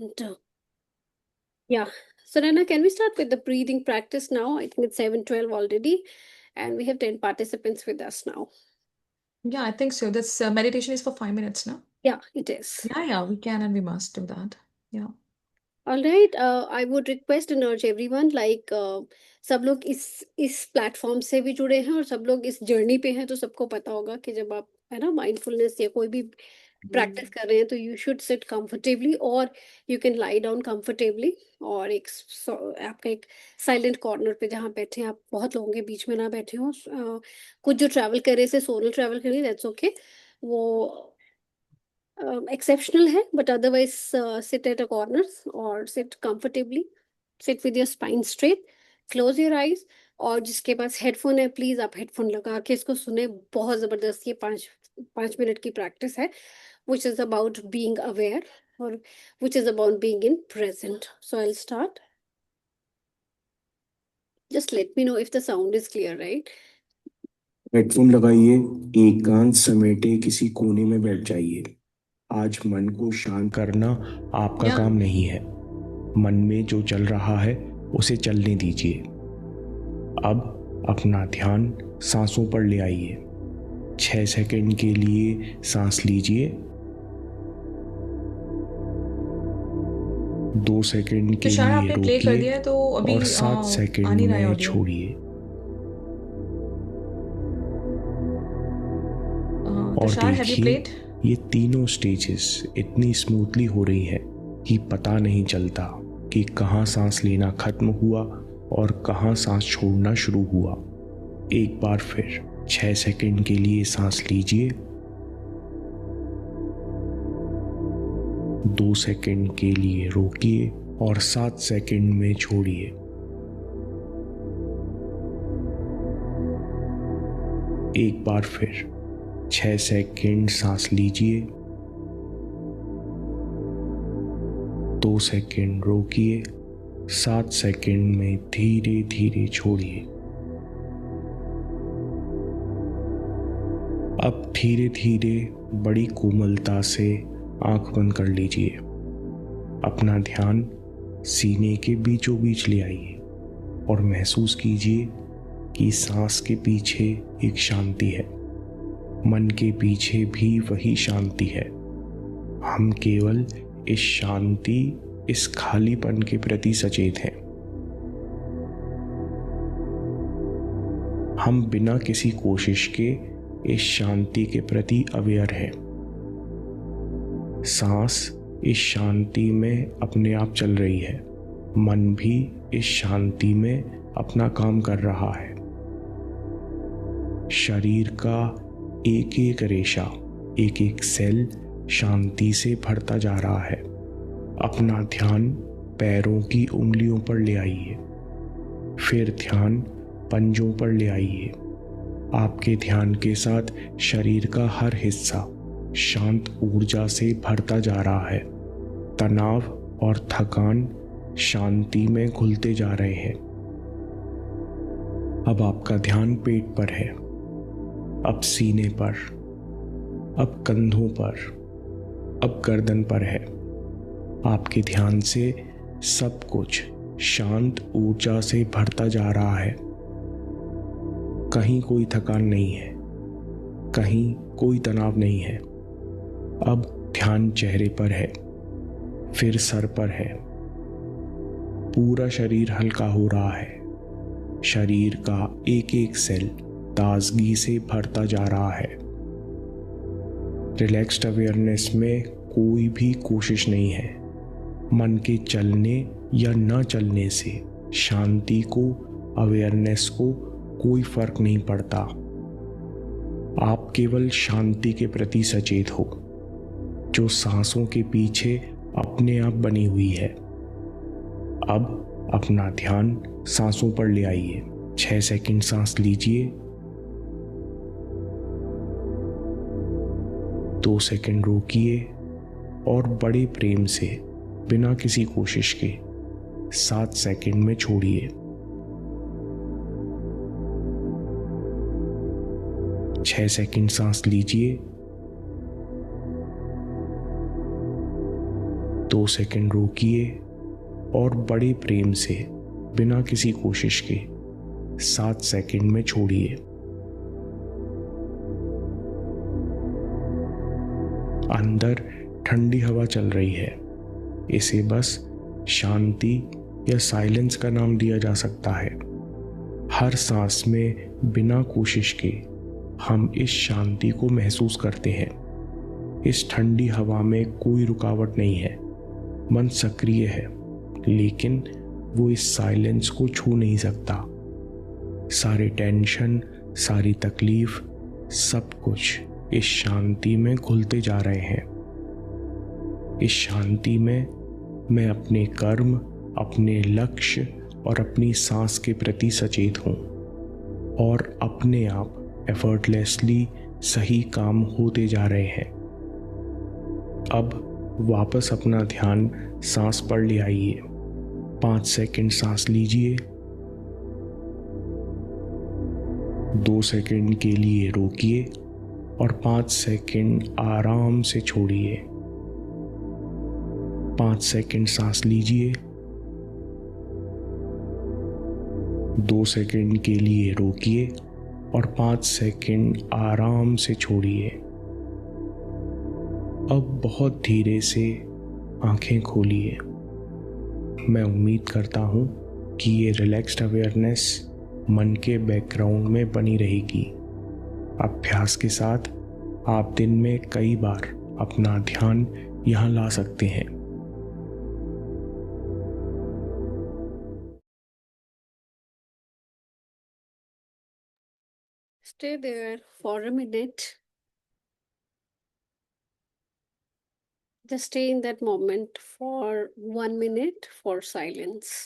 And yeah, so Nana, can we start with the breathing practice now? I think it's 7:12 already, and we have 10 participants with us now. Yeah, I think so. This meditation is for 5 minutes now. Yeah, it is. Yeah, we can and we must do that. Yeah. All right, I would request and urge everyone like सब लोग इस platform से भी जुड़े हैं और सब लोग इस जर्नी पे हैं, तो सबको पता होगा कि जब आप है ना माइंडफुलनेस या कोई भी प्रैक्टिस कर रहे हैं तो यू शुड सिट कंफर्टेबली और you can lie down comfortably. और आपका एक साइलेंट कॉर्नर पे जहाँ बैठे हैं, आप बहुत लोगों के बीच में ना बैठे हो। कुछ जो ट्रैवल कर रहे हैं सोलो ट्रैवल कर रहे हैं, दैट्स ओके, वो exceptional है, but otherwise sit at a corner or sit comfortably, sit with your spine straight, close your eyes। और जिसके पास हेडफोन है प्लीज आप हेडफोन लगा के इसको सुने। बहुत जबरदस्त ये 5 मिनट की प्रैक्टिस है, which is about being aware or which is about being in present. So I'll start. Just let me know if the sound is clear, right? Headphone लगाइए, एकांत समेटे किसी कोने में बैठ जाइए। आज मन को शांत करना आपका काम नहीं है। मन में जो चल रहा है उसे चलने दीजिए। अब अपना ध्यान सांसों पर ले आइए। 6 सेकंड के लिए सांस लीजिए, 2 सेकंड के लिए रोकिए और 7 सेकंड में छोड़िए। और देखिए ये तीनों स्टेजेस इतनी स्मूथली हो रही है कि पता नहीं चलता कि कहाँ सांस लेना खत्म हुआ और कहाँ सांस छोड़ना शुरू हुआ। एक बार फिर 6 सेकंड के लिए सांस लीजिए, 2 सेकंड के लिए रोकिए और 7 सेकंड में छोड़िए। एक बार फिर 6 सेकंड सांस लीजिए, 2 सेकंड रोकिए, 7 सेकंड में धीरे धीरे छोड़िए। अब धीरे धीरे बड़ी कोमलता से आंख बंद कर लीजिए। अपना ध्यान सीने के बीचों बीच ले आइए और महसूस कीजिए कि सांस के पीछे एक शांति है। मन के पीछे भी वही शांति है। हम केवल इस शांति, इस खालीपन के प्रति सचेत हैं। हम बिना किसी कोशिश के इस शांति के प्रति अवेयर हैं। सांस इस शांति में अपने आप चल रही है, मन भी इस शांति में अपना काम कर रहा है। शरीर का एक एक रेशा, एक एक सेल शांति से भरता जा रहा है। अपना ध्यान पैरों की उंगलियों पर ले आइए, फिर ध्यान पंजों पर ले आइए। आपके ध्यान के साथ शरीर का हर हिस्सा शांत ऊर्जा से भरता जा रहा है। तनाव और थकान शांति में घुलते जा रहे हैं। अब आपका ध्यान पेट पर है, अब सीने पर, अब कंधों पर, अब गर्दन पर है। आपके ध्यान से सब कुछ शांत ऊर्जा से भरता जा रहा है। कहीं कोई थकान नहीं है, कहीं कोई तनाव नहीं है। अब ध्यान चेहरे पर है, फिर सर पर है। पूरा शरीर हल्का हो रहा है। शरीर का एक एक सेल ताजगी से भरता जा रहा है। रिलैक्स्ड अवेयरनेस में कोई भी कोशिश नहीं है। मन के चलने या न चलने से शांति को, अवेयरनेस को कोई फर्क नहीं पड़ता। आप केवल शांति के प्रति सचेत हो, जो सांसों के पीछे अपने आप बनी हुई है। अब अपना ध्यान सांसों पर ले आइए। 6 सेकंड सांस लीजिए, 2 सेकंड रोकिए और बड़े प्रेम से बिना किसी कोशिश के 7 सेकंड में छोड़िए। 6 सेकंड सांस लीजिए, 2 सेकंड रोकिए और बड़े प्रेम से बिना किसी कोशिश के 7 सेकंड में छोड़िए। अंदर ठंडी हवा चल रही है। इसे बस शांति या साइलेंस का नाम दिया जा सकता है। हर सांस में बिना कोशिश के हम इस शांति को महसूस करते हैं। इस ठंडी हवा में कोई रुकावट नहीं है। मन सक्रिय है, लेकिन वो इस साइलेंस को छू नहीं सकता। सारे टेंशन, सारी तकलीफ, सब कुछ इस शांति में घुलते जा रहे हैं। इस शांति में मैं अपने कर्म, अपने लक्ष्य और अपनी सांस के प्रति सचेत हूँ और अपने आप एफर्टलेसली सही काम होते जा रहे हैं। अब वापस अपना ध्यान सांस पर ले आइए। 5 सेकंड सांस लीजिए, 2 सेकंड के लिए रोकिए और 5 सेकंड आराम से छोड़िए। 5 सेकंड सांस लीजिए, 2 सेकंड के लिए रोकिए और 5 सेकंड आराम से छोड़िए। अब बहुत धीरे से आंखें खोलिए। मैं उम्मीद करता हूँ कि ये रिलैक्स्ड अवेयरनेस मन के बैकग्राउंड में बनी रहेगी। अभ्यास के साथ आप दिन में कई बार अपना ध्यान यहाँ ला सकते हैं। Stay there for a minute. Just stay in that moment for 1 minute for silence.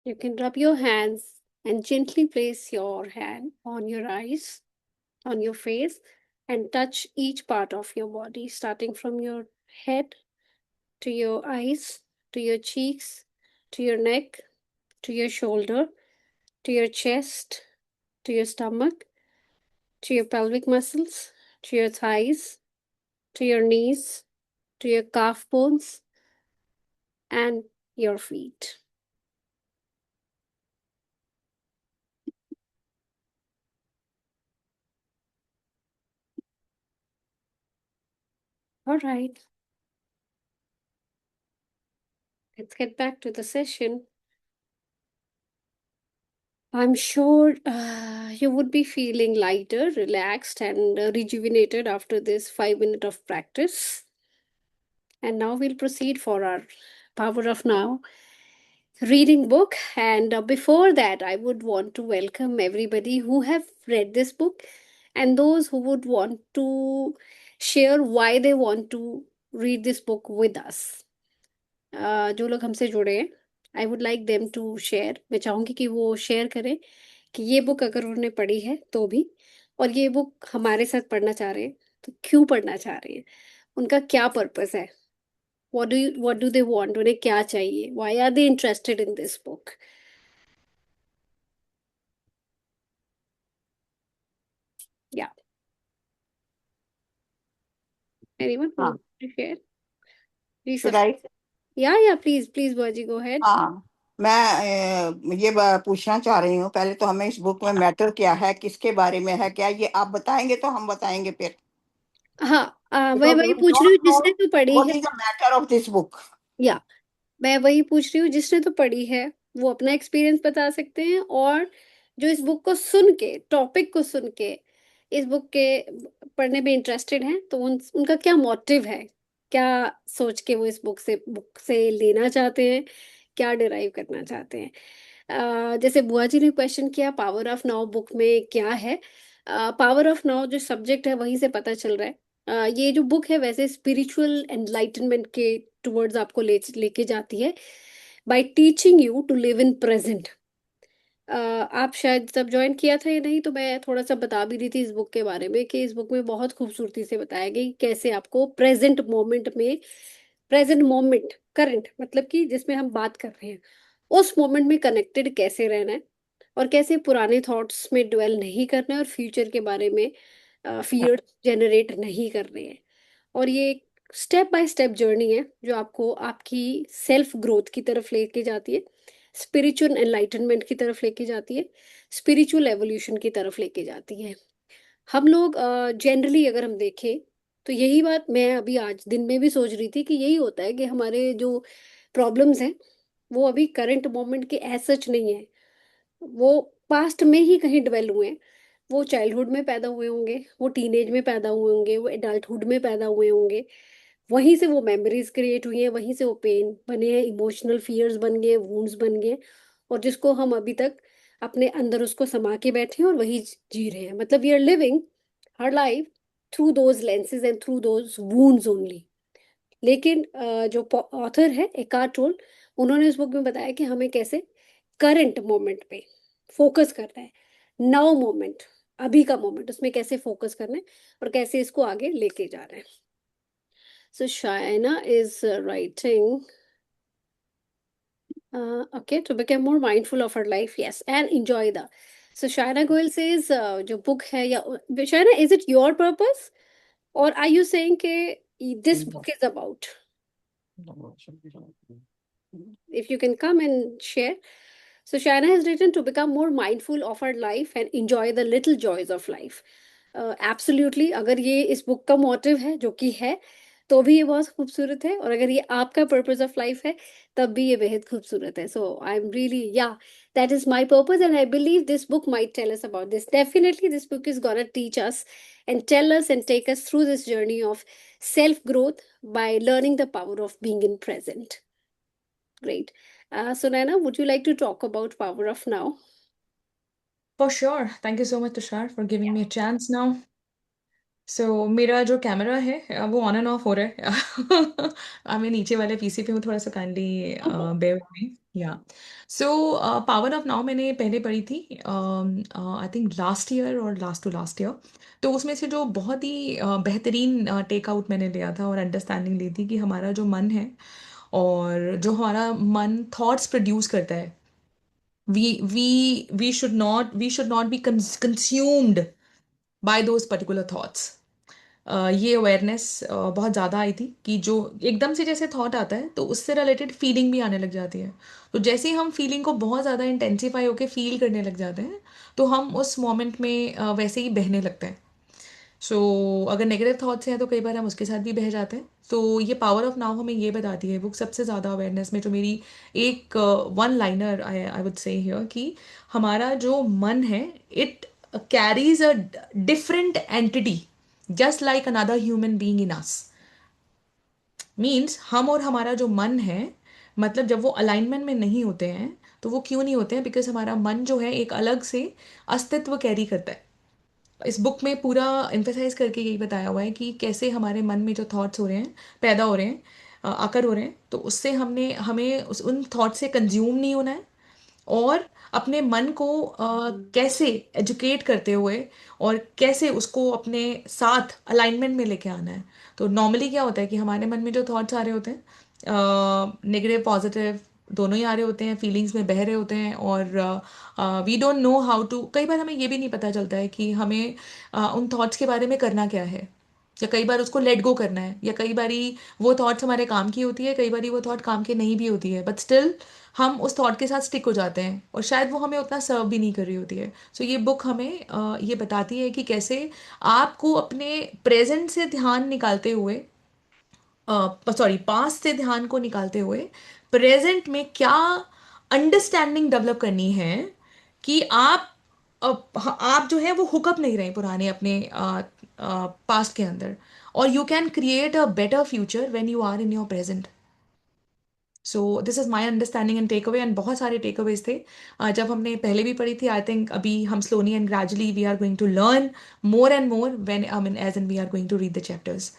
You can rub your hands and gently place your hand on your eyes, on your face, and touch each part of your body, starting from your head to your eyes, to your cheeks, to your neck, to your shoulder, to your chest, to your stomach, to your pelvic muscles, to your thighs, to your knees, to your calf bones, and your feet. All right, let's get back to the session. I'm sure you would be feeling lighter, relaxed, and rejuvenated after this 5 minute of practice. And now we'll proceed for our Power of Now reading book. And before that, I would want to welcome everybody who have read this book and those who would want to share why they want to read this book with us. जो लोग हमसे जुड़े हैं, I would like them to share. मैं चाहूँगी कि वो share करें कि ये बुक अगर उन्होंने पढ़ी है तो भी, और ये बुक हमारे साथ पढ़ना चाह रहे हैं तो क्यों पढ़ना चाह रहे हैं, उनका क्या पर्पस है, what do they want, उन्हें क्या चाहिए, why are they interested in this book. Yeah, anyone who हाँ wants to share, please should I yeah, please Baji, go ahead. हाँ मैं ये पूछना चाह रही हूँ। पहले तो हमें इस बुक में मैटर क्या है, किसके बारे में है, क्या ये आप बताएंगे तो हम बताएंगे फिर। हाँ, वही Because वही we पूछ रही हूँ don't know जिसने तो पढ़ी what है। is the matter of this book. या मैं वही पूछ रही हूँ, जिसने तो पढ़ी है वो अपना एक्सपीरियंस बता सकते हैं, और जो इस बुक को सुन के, टॉपिक को सुन के इस बुक के पढ़ने में इंटरेस्टेड हैं, तो उनका क्या मोटिव है क्या सोच के वो इस बुक से लेना चाहते हैं, क्या डिराइव करना चाहते हैं। जैसे बुआ जी ने क्वेश्चन किया पावर ऑफ नाउ बुक में क्या है। पावर ऑफ नाउ जो सब्जेक्ट है वहीं से पता चल रहा है। ये जो बुक है वैसे स्पिरिचुअल एनलाइटनमेंट के टुवर्ड्स आपको लेके जाती है, by teaching you to live in present. आप शायद जब ज्वाइन किया था या नहीं, तो मैं थोड़ा सा बता भी रही थी इस बुक के बारे में कि इस बुक में बहुत खूबसूरती से बताया गया कि कैसे आपको प्रेजेंट मोमेंट करंट मतलब कि जिसमें हम बात कर रहे हैं उस मोमेंट में कनेक्टेड कैसे रहना है, और कैसे पुराने थॉट्स में ड्वेल नहीं करना है और फ्यूचर के बारे में फियर जनरेट नहीं करने हैं। और ये स्टेप बाय स्टेप जर्नी है जो आपको आपकी सेल्फ ग्रोथ की तरफ लेके जाती है, स्पिरिचुअल एनलाइटनमेंट की तरफ लेके जाती है, स्पिरिचुअल एवोल्यूशन की तरफ लेके जाती है। हम लोग जनरली अगर हम देखें तो यही बात मैं अभी आज दिन में भी सोच रही थी कि यही होता है कि हमारे जो प्रॉब्लम्स हैं वो अभी करंट मोमेंट के एज सच नहीं है, वो पास्ट में ही कहीं डिवेल हुए हैं। वो चाइल्डहुड में पैदा हुए होंगे, वो टीनेज में पैदा हुए होंगे, वो एडल्टहुड में पैदा हुए होंगे। वहीं से वो मेमोरीज क्रिएट हुई हैं, वहीं से वो पेन बने हैं, इमोशनल फियर्स बन गए, वुंड्स बन गए, और जिसको हम अभी तक अपने अंदर उसको समा के बैठे हैं और वही जी रहे हैं। मतलब we are living her life through those lenses and through those wounds only. लेकिन जो ऑथर है एकार्ट टोल, उन्होंने इस बुक में बताया कि हमें कैसे करंट मोमेंट पे फोकस करना है, नाउ मोमेंट, अभी का मोमेंट, उसमें कैसे फोकस करना है और कैसे इसको आगे लेके जा रहे हैं। So Shayna is writing okay, to become more mindful of our life, yes, and enjoy the, so Shaina Goel says जो book है या Shaina, is it your purpose or are you saying कि this book is about, if you can come and share. So Shaina has written to become more mindful of our life and enjoy the little joys of life. Absolutely, अगर ये इस book का motive है जो कि है तो भी ये बहुत खूबसूरत है, और अगर ये आपका पर्पस ऑफ लाइफ है तब भी ये बेहद खूबसूरत है। सो आई एम रियली या that is my purpose, and I believe this book might tell us about this. Definitely this book is gonna teach us and tell us and take us through this journey of self growth by learning the power of being in present. Great. So Naina, would you like to talk about Power of Now? For sure. Thank you so much, Tushar, for giving me a chance now. मेरा जो camera है वो on end of हो रहा है। मैं नीचे वाले पीसी पे हूँ, थोड़ा सा काइंडली बेयर विद मी। या सो पावर ऑफ नाउ मैंने पहले पढ़ी थी, आई थिंक लास्ट ईयर और लास्ट टू लास्ट ईयर। तो उसमें से जो बहुत ही बेहतरीन टेक आउट मैंने लिया था और अंडरस्टैंडिंग ली थी कि हमारा जो मन है और जो हमारा मन थॉट्स प्रोड्यूस करता है, we should not be consumed by those particular thoughts। ये अवेयरनेस बहुत ज़्यादा आई थी कि जो एकदम से जैसे थॉट आता है तो उससे रिलेटेड फीलिंग भी आने लग जाती है। तो जैसे ही हम फीलिंग को बहुत ज़्यादा इंटेंसिफाई होके फील करने लग जाते हैं तो हम उस मोमेंट में वैसे ही बहने लगते हैं। सो अगर नेगेटिव थॉट्स हैं तो कई बार हम उसके साथ भी बह जाते हैं। तो ये पावर ऑफ नाउ हमें ये बताती है बुक सबसे ज़्यादा अवेयरनेस में, जो मेरी एक one liner I I would say here कि हमारा जो मन है it carries a different entity just like another human being in us. Means हम और हमारा जो मन है, मतलब जब वो अलाइनमेंट में नहीं होते हैं तो वो क्यों नहीं होते हैं? बिकॉज हमारा मन जो है एक अलग से अस्तित्व कैरी करता है। इस बुक में पूरा एम्फेसाइज करके यही बताया हुआ है कि कैसे हमारे मन में जो थॉट्स हो रहे हैं, पैदा हो रहे हैं, आकर हो रहे हैं, तो उससे हमें उन थॉट से कंज्यूम नहीं होना है, और अपने मन को कैसे एजुकेट करते हुए और कैसे उसको अपने साथ अलाइनमेंट में लेके आना है। तो नॉर्मली क्या होता है कि हमारे मन में जो थॉट्स आ रहे होते हैं, नेगेटिव पॉजिटिव दोनों ही आ रहे होते हैं, फीलिंग्स में बह रहे होते हैं, और we don't know how to, कई बार हमें ये भी नहीं पता चलता है कि हमें उन थॉट्स के बारे में करना क्या है, या कई बार उसको लेट गो करना है, या कई बारी वो थॉट्स हमारे काम की होती है, कई बारी वो थॉट काम की नहीं भी होती है, बट स्टिल हम उस थॉट के साथ स्टिक हो जाते हैं और शायद वो हमें उतना सर्व भी नहीं कर रही होती है। सो ये बुक हमें ये बताती है कि कैसे आपको अपने प्रेजेंट से ध्यान निकालते हुए, सॉरी पास्ट से ध्यान को निकालते हुए प्रेजेंट में क्या अंडरस्टैंडिंग डेवलप करनी है कि आप जो है वो हुकअप नहीं रहे पुराने अपने पास्ट के अंदर। और you can create a better future when you are in your present. So this is my understanding and takeaway, and बहुत सारे टेक अवेज थे जब हमने पहले भी पढ़ी थी. आई थिंक अभी हम slowly and gradually we are going to learn more and more when I mean age and we are going to read the chapters.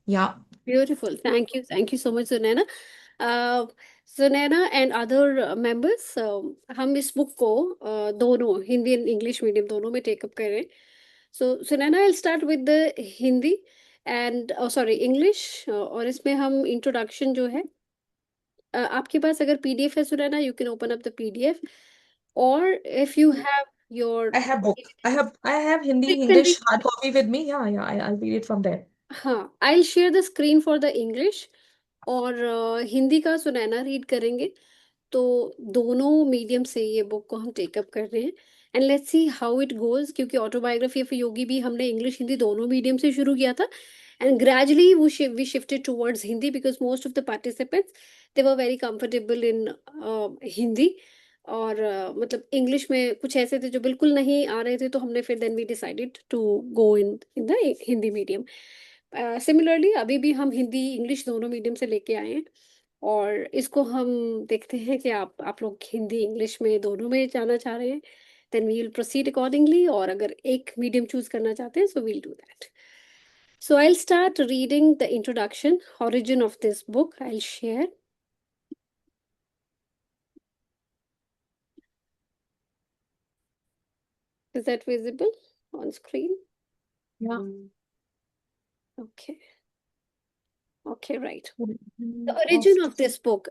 Yeah. Beautiful. Thank you so much, Sunaina. Sunaina and other members, हम इस book को दोनों Hindi and English medium दोनों में take up कर रहे हैं. So Sunaina, I start with the Hindi and sorry English. और इसमें हम इंट्रोडक्शन जो है, आपके पास अगर पीडीएफ है Sunaina, you can open up the PDF, और if you have your, I have book. I have Hindi you can English read. hard copy with me. Yeah, yeah. I'll read it from there. हाँ, I share the screen for the English, और हिंदी का Sunaina read करेंगे. तो दोनों medium से ये book को हम टेकअप कर रहे हैं, and let's see how it goes. क्योंकि ऑटोबायोग्राफी ऑफ योगी भी हमने इंग्लिश हिंदी दोनों मीडियम से शुरू किया था, and gradually we shifted towards Hindi because most of the participants they were very comfortable in Hindi. और मतलब इंग्लिश में कुछ ऐसे थे जो बिल्कुल नहीं आ रहे थे, तो हमने फिर then we decided to go in in the Hindi medium. Similarly अभी भी हम हिंदी इंग्लिश दोनों मीडियम से लेके आए हैं, और इसको हम देखते हैं कि आप लोग हिंदी इंग्लिश में दोनों में जाना चाह रहे हैं, then we will proceed accordingly. और अगर एक मीडियम चूज करना चाहते हैं, so we'll do that. So I will start reading the introduction, origin of this book. I'll share. Is that visible on screen? Yeah. Okay. Okay, right. The Of origin of this book.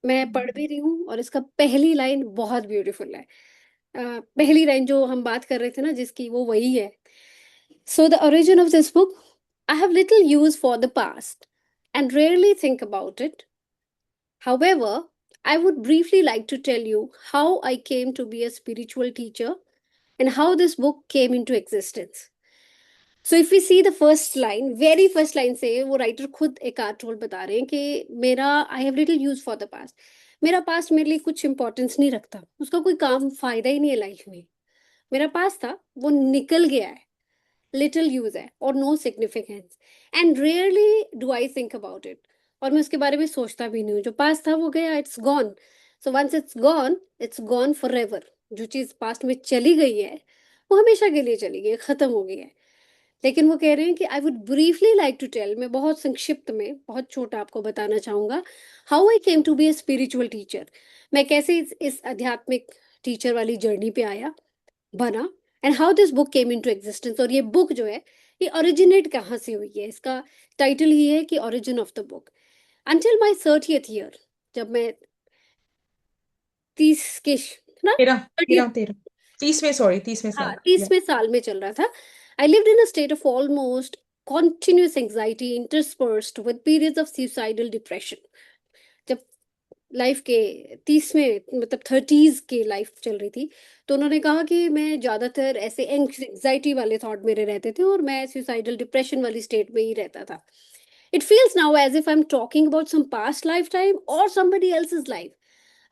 मैं पढ़ भी रही हूँ, और इसका पहली line बहुत beautiful है. पहली लाइन जो हम बात कर रहे थे ना जिसकी, वो वही है. So the origin of this book: I have little use for the past and rarely think about it. However, I would briefly like to tell you how I came to be a spiritual teacher and how this book came into existence. So if we see the first line, very first line से वो writer खुद एक art role बता रहे हैं कि मेरा I have little use for the past. मेरा पास्ट मेरे लिए कुछ इंपॉर्टेंस नहीं रखता, उसका कोई काम फायदा ही नहीं है लाइफ में. मेरा पास्ट था, वो निकल गया है, लिटिल यूज है और no significance, and rarely do I think about it. और मैं उसके बारे में सोचता भी नहीं हूँ. जो पास्ट था वो गया, it's gone. So once it's gone forever. जो चीज़ पास्ट में चली गई है, वो हमेशा के लिए चली गई है, खत्म हो गई है. लेकिन वो कह रहे हैं कि I would briefly like to tell, मैं बहुत संक्षिप्त में बहुत छोटा आपको बताना चाहूँगा, how I came to be a spiritual teacher. मैं कैसे इस आध्यात्मिक टीचर वाली जर्नी पे आया, बना, and how this book came into existence. और ये बुक जो है, ये ओरिजिनेट कहाँ से हुई है, इसका टाइटल ही है कि origin of the book. Until my 30th year, जब मैं 30 के ना, 30वें, सॉरी 30वें हाँ साल. 30वें साल में चल रहा था. I lived in a state of almost continuous anxiety interspersed with periods of suicidal depression. जब लाइफ के 30वें मतलब 30s के लाइफ चल रही थी, तो उन्होंने कहा कि मैं ज़्यादातर ऐसे एंग्जाइटी वाले थॉट मेरे रहते थे, और मैं सुसाइडल डिप्रेशन वाली स्टेट में ही रहता था. It feels now as if I am talking about some past lifetime और समबडी एल्सेस लाइफ.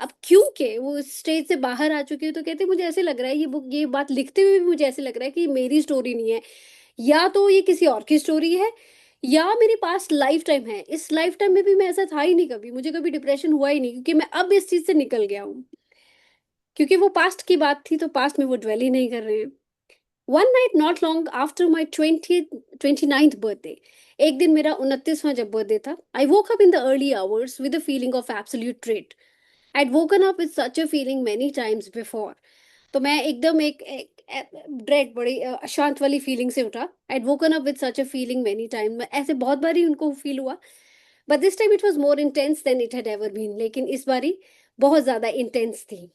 अब क्योंकि वो इस स्टेज से बाहर आ चुके हैं, तो कहते हैं मुझे ऐसे लग रहा है ये बुक, ये बात लिखते हुए भी मुझे ऐसे लग रहा है कि मेरी स्टोरी नहीं है, या तो ये किसी और की स्टोरी है, या मेरी पास्ट लाइफ टाइम है. इस लाइफ टाइम में भी मैं ऐसा था ही नहीं, कभी मुझे कभी डिप्रेशन हुआ ही नहीं, क्योंकि मैं अब इस चीज से निकल गया हूँ. क्योंकि वो पास्ट की बात थी, तो पास्ट में वो ड्वेल ही नहीं कर रहे हैं. One night not long after my 29th birthday, एक दिन मेरा 29वां जब बर्थडे था, I woke up in the early hours with a feeling of absolute dread. I had woken up with such a feeling many times before. तो मैं एकदम एक ड्रेड, बड़ी अशांत वाली फीलिंग से उठा. I had woken up with such a feeling many time, ऐसे बहुत बारी उनको फील हुआ, but this time it was more intense than it had ever been. लेकिन इस बारी बहुत ज्यादा इंटेंस थी.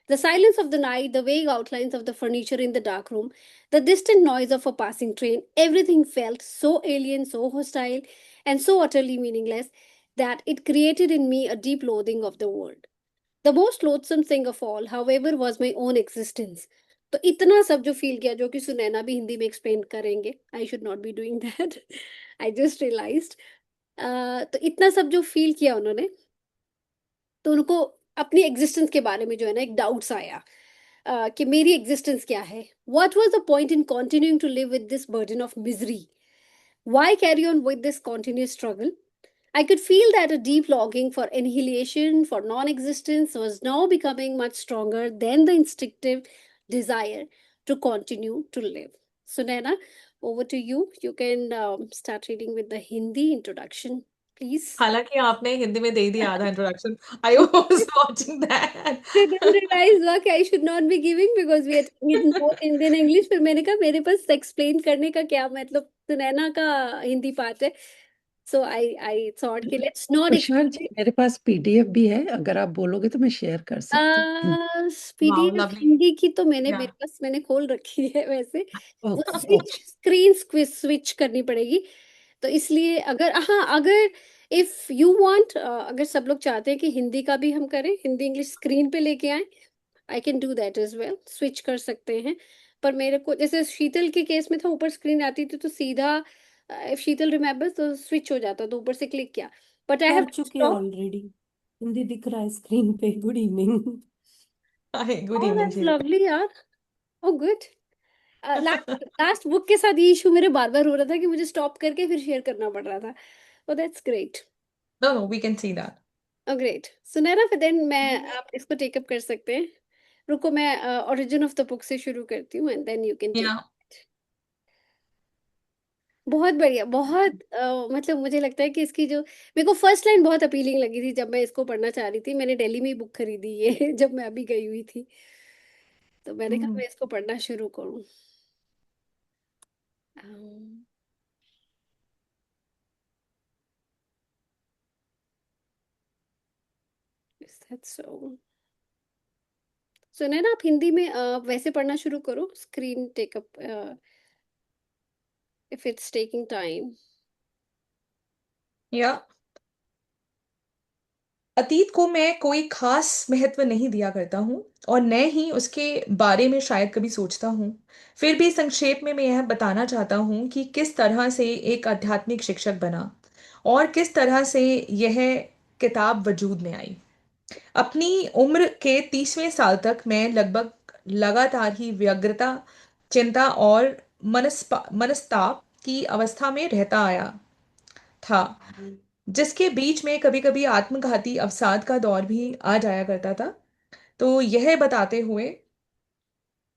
The silence of the night, the vague outlines of the furniture in the dark room, the distant noise of a passing train, everything felt so alien, so hostile, and so utterly meaningless that it created in me a deep loathing of the world. The most loathsome thing of all, however, was my own existence. तो इतना सब जो feel किया, जो कि सुनैना भी हिंदी में explain करेंगे, I should not be doing that, I just realized. तो इतना सब जो फील किया उन्होंने, तो उनको अपनी एग्जिस्टेंस के बारे में जो है ना एक डाउट्स आया, कि मेरी एग्जिस्टेंस क्या है. What was the point in continuing to live with this burden of misery. Why carry on with this continuous struggle? I could feel that a deep longing for annihilation, for non existence, was now becoming much stronger than the instinctive desire to continue to live. So, Naina, over to you. You can start reading with the Hindi introduction, please. हालांकि आपने हिंदी में दे ही दिया आधा introduction. I was watching that. I then realized that I should not be giving because we are taking it both Hindi and English. फिर मैंने कहा मेरे पास explain करने का क्या मतलब, सुनैना का हिंदी पार्ट है. So I thought कि let's not तुषार जी, मेरे पास पीडीएफ भी है, अगर आप बोलोगे तो मैं शेयर कर सकती हूँ. Wow, PDF lovely. हिंदी की तो या. मेरे पास मैंने खोल रखी है वैसे. वो ओके. स्क्रीन स्विच करनी पड़ेगी. तो इसलिए अगर हाँ अगर इफ यू वांट, अगर सब लोग चाहते हैं कि हिंदी का भी हम करें, हिंदी इंग्लिश स्क्रीन पे लेके आए, I can do that as well, switch कर सकते हैं. पर मेरे को जैसे शीतल के केस में था, ऊपर स्क्रीन आती थी तो सीधा, इफ शीतल रिमेम्बर तो स्विच हो जाता, तो ऊपर से क्लिक किया. बट आई हैव कर चुके हैं स्टॉप. ऑलरेडी. हिंदी दिख रहा है स्क्रीन पे. Good evening. Hi, good oh evening that's Sheela. Lovely यार. Oh good. Last last book के साथ ये इशू मेरे बार बार हो रहा था कि मुझे स्टॉप करके फिर शेयर करना पड़ रहा था. Oh that's great. No no, we can see that. Oh great. Sunaina, फिर देन मैं, आप इसको टेकअप कर सकते हैं. रुको, मैं ओरिजिन ऑफ द बुक से शुरू करती हूँ and then you can take. Yeah. बहुत बढ़िया, बहुत मतलब मुझे लगता है कि इसकी जो, मेरे को फर्स्ट लाइन बहुत अपीलिंग लगी थी जब मैं इसको पढ़ना चाह रही थी. मैंने दिल्ली में ही बुक खरीदी ये जब मैं अभी गई हुई थी, तो मैंने कहा मैं इसको पढ़ना शुरू करूँ. Um, is that so? सुने ना, आप हिंदी में वैसे पढ़ना शुरू करो, screen take up if it's taking time. या. अतीत को मैं कोई खास महत्व नहीं दिया करता हूँ और न ही उसके बारे में शायद कभी सोचता हूँ. फिर भी संक्षेप में मैं यह बताना चाहता हूँ कि किस तरह से एक आध्यात्मिक शिक्षक बना और किस तरह से यह किताब वजूद में आई. अपनी उम्र के 30वें साल तक मैं लगभग लगातार ही व्यग्रता, चिंता और मनस्ताप की अवस्था में रहता आया था, जिसके बीच में कभी कभी आत्मघाती अवसाद का दौर भी आ जाया करता था. तो यह बताते हुए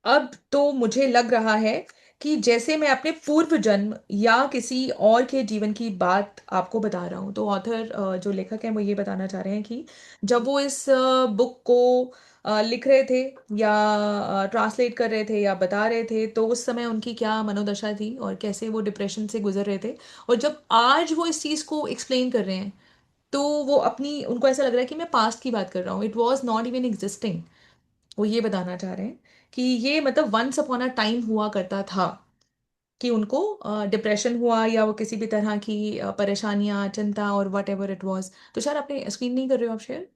अब तो मुझे लग रहा है कि जैसे मैं अपने पूर्व जन्म या किसी और के जीवन की बात आपको बता रहा हूँ. तो ऑथर, जो लेखक हैं, वो ये बताना चाह रहे हैं कि जब वो इस बुक को लिख रहे थे या ट्रांसलेट कर रहे थे या बता रहे थे, तो उस समय उनकी क्या मनोदशा थी और कैसे वो डिप्रेशन से गुजर रहे थे. और जब आज वो इस चीज़ को एक्सप्लेन कर रहे हैं, तो वो अपनी, उनको ऐसा लग रहा है कि मैं पास्ट की बात कर रहा हूँ. It was not even existing. वो ये बताना चाह रहे हैं कि ये मतलब वंस अपॉन अ टाइम हुआ करता था कि उनको डिप्रेशन हुआ या वो किसी भी तरह की परेशानियां, चिंता और वट एवर इट वॉज. तो शायद आपने स्क्रीन नहीं कर रहे हो आप शेयर.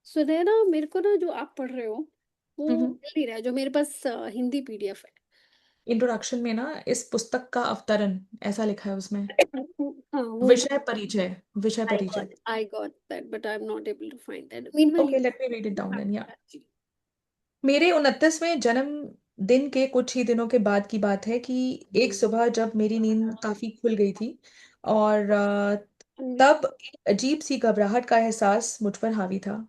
सुने ना, मेरे को ना जो आप पढ़ रहे हो वो हम्म. मिल नहीं रहा है, जो मेरे पास हिंदी पीडीएफ है. इंट्रोडक्शन में ना इस पुस्तक का अवतरण ऐसा लिखा है उसमें. हाँ वो, विषय परिचय. विषय परिचय. I got that but I am not able to find that. Meanwhile okay, you. Let me read it down then. Yeah. मेरे 29वें जन्मदिन के कुछ ही दिनों के बाद की बात है कि एक सुबह जब मेरी नींद काफी खुल गई थी और तब एक अजीब सी घबराहट का एहसास मुझ पर हावी था.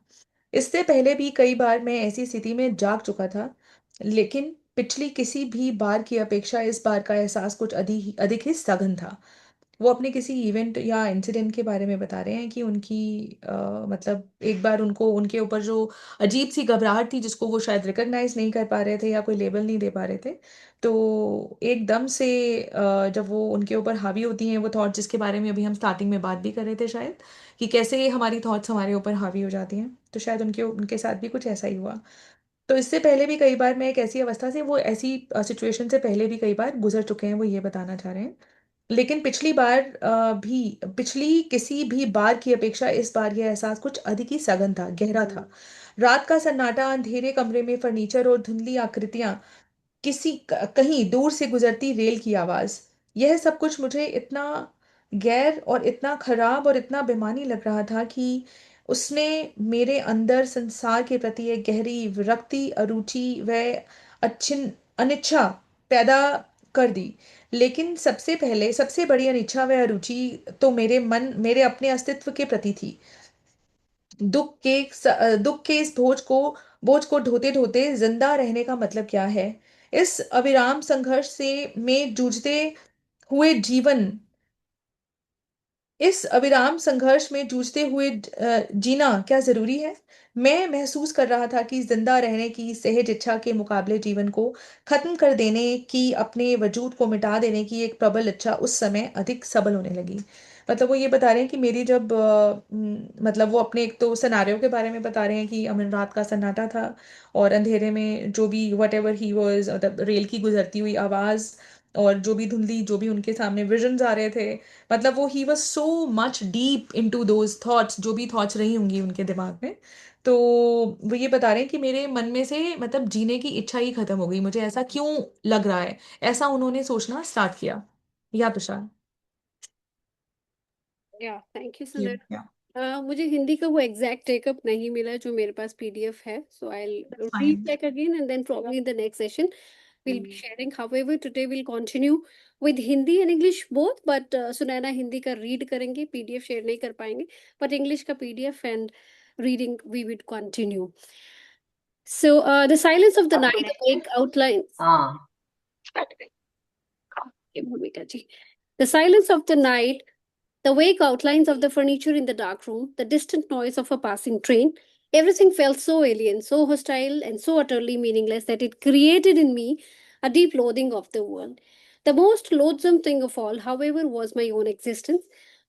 इससे पहले भी कई बार मैं ऐसी स्थिति में जाग चुका था, लेकिन पिछली किसी भी बार की अपेक्षा इस बार का एहसास कुछ अधिक अधिक ही सघन था. वो अपने किसी इवेंट या इंसिडेंट के बारे में बता रहे हैं कि उनकी मतलब एक बार उनको, उनके ऊपर जो अजीब सी घबराहट थी जिसको वो शायद रिकॉग्नाइज नहीं कर पा रहे थे या कोई लेबल नहीं दे पा रहे थे, तो एकदम से जब वो उनके ऊपर हावी होती हैं वो थॉट, जिसके बारे में अभी हम स्टार्टिंग में बात भी कर रहे थे शायद, कि कैसे हमारी थॉट्स हमारे ऊपर हावी हो जाती हैं, तो शायद उनके उनके साथ भी कुछ ऐसा ही हुआ. तो इससे पहले भी कई बार मैं एक ऐसी अवस्था से, वो ऐसी सिचुएशन से पहले भी कई बार गुजर चुके हैं, वो ये बताना चाह रहे हैं. लेकिन पिछली किसी भी बार की अपेक्षा इस बार यह एहसास कुछ अधिक ही सघन था, गहरा था. रात का सन्नाटा, अंधेरे कमरे में फर्नीचर और धुंधली आकृतियां, कहीं दूर से गुजरती रेल की आवाज, यह सब कुछ मुझे इतना गैर और इतना खराब और इतना बेमानी लग रहा था कि उसने मेरे अंदर संसार के प्रति एक गहरी विरक्ति, अरुचि व अच्छिन अनिच्छा पैदा कर दी, लेकिन सबसे पहले सबसे बड़ी अनिच्छा व अरुचि तो मेरे अपने अस्तित्व के प्रति थी। दुख के इस बोझ को ढोते ढोते जिंदा रहने का मतलब क्या है? इस अविराम संघर्ष से में जूझते हुए जीवन इस अविराम संघर्ष में जूझते हुए जीना क्या जरूरी है? मैं महसूस कर रहा था कि जिंदा रहने की सहज इच्छा के मुकाबले जीवन को खत्म कर देने की, अपने वजूद को मिटा देने की एक प्रबल इच्छा उस समय अधिक सबल होने लगी। मतलब वो ये बता रहे हैं कि मेरी जब मतलब वो अपने एक तो सिनारियो के बारे में बता रहे हैं कि अमन रात का सन्नाटा था और अंधेरे में जो भी वट एवर ही वॉज, मतलब रेल की गुजरती हुई आवाज और जो भी धुंधली जो भी उनके सामने विजन्स आ रहे थे, मतलब वो he was so much deep into those thoughts, जो भी थॉट्स रही होंगी उनके दिमाग में। तो वो ये बता रहे हैं कि मेरे मन में से मतलब जीने की इच्छा ही खत्म हो गई, मुझे ऐसा क्यों लग रहा है, ऐसा उन्होंने सोचना स्टार्ट किया। या तुषार? या थैंक यू ये सुनील। या मुझे हिंदी का वो एग्जैक्ट टेकअप नहीं मिला जो मेरे पास पीडीएफ है, so I read fine. Back again and then probably in the next session we'll be sharing. However, today we'll continue with Hindi and English both, but Sunaina Hindi का रीड करेंगे, पीडीएफ शेयर नहीं कर पाएंगे, but इंग्लिश का PDF and reading we would continue. So the silence of the night, the vague outlines. हाँ Okay, Bhumika ji. The silence of the night, the vague outlines of the furniture in the dark room, the distant noise of a passing train, everything felt so alien, so hostile, and so utterly meaningless that it created in me a deep loathing of the world. The most loathsome thing of all, however, was my own existence.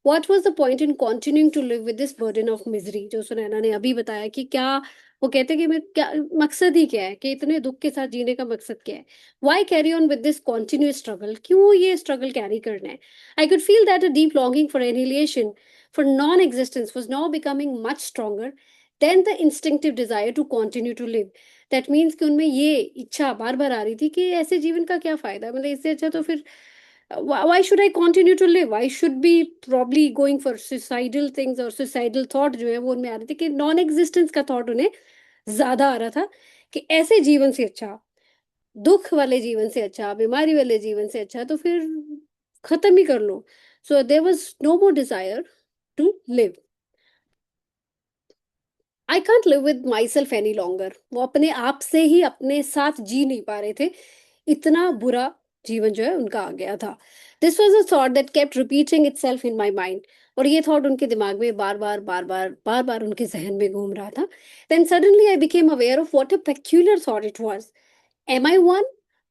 What was the point in continuing to live with this burden of misery? जो सुनैना ने अभी बताया कि क्या वो कहते हैं कि मैं क्या मकसद ही क्या है, कि इतने दुख के साथ जीने का मकसद क्या है? Why carry on with this continuous struggle? क्यों ये struggle carry करना है? I could feel that a deep longing for annihilation, for non existence, was now becoming much stronger than the instinctive desire to continue to live. That means कि उनमें ये इच्छा बार बार आ रही थी कि ऐसे जीवन का क्या फायदा, मतलब इससे अच्छा तो फिर why should I continue to live? I should be probably going for suicidal things, और suicidal thought जो है वो उनमें आ रहे थे कि नॉन एग्जिस्टेंस का थॉट उन्हें ज्यादा आ रहा था, कि ऐसे जीवन से अच्छा, दुख वाले जीवन से अच्छा, बीमारी वाले जीवन से अच्छा तो फिर खत्म ही कर लो. So there was no more desire to live. I can't live with myself any longer. वो अपने आप से ही अपने साथ जी नहीं पा रहे थे, इतना बुरा जीवन जो है उनका आ गया था. This was a thought that kept repeating it self in my mind. और ये थॉट उनके दिमाग में बार बार बार बार बार बार उनके जहन में घूम रहा था. Then suddenly I became aware of what a peculiar thought it was. Am I one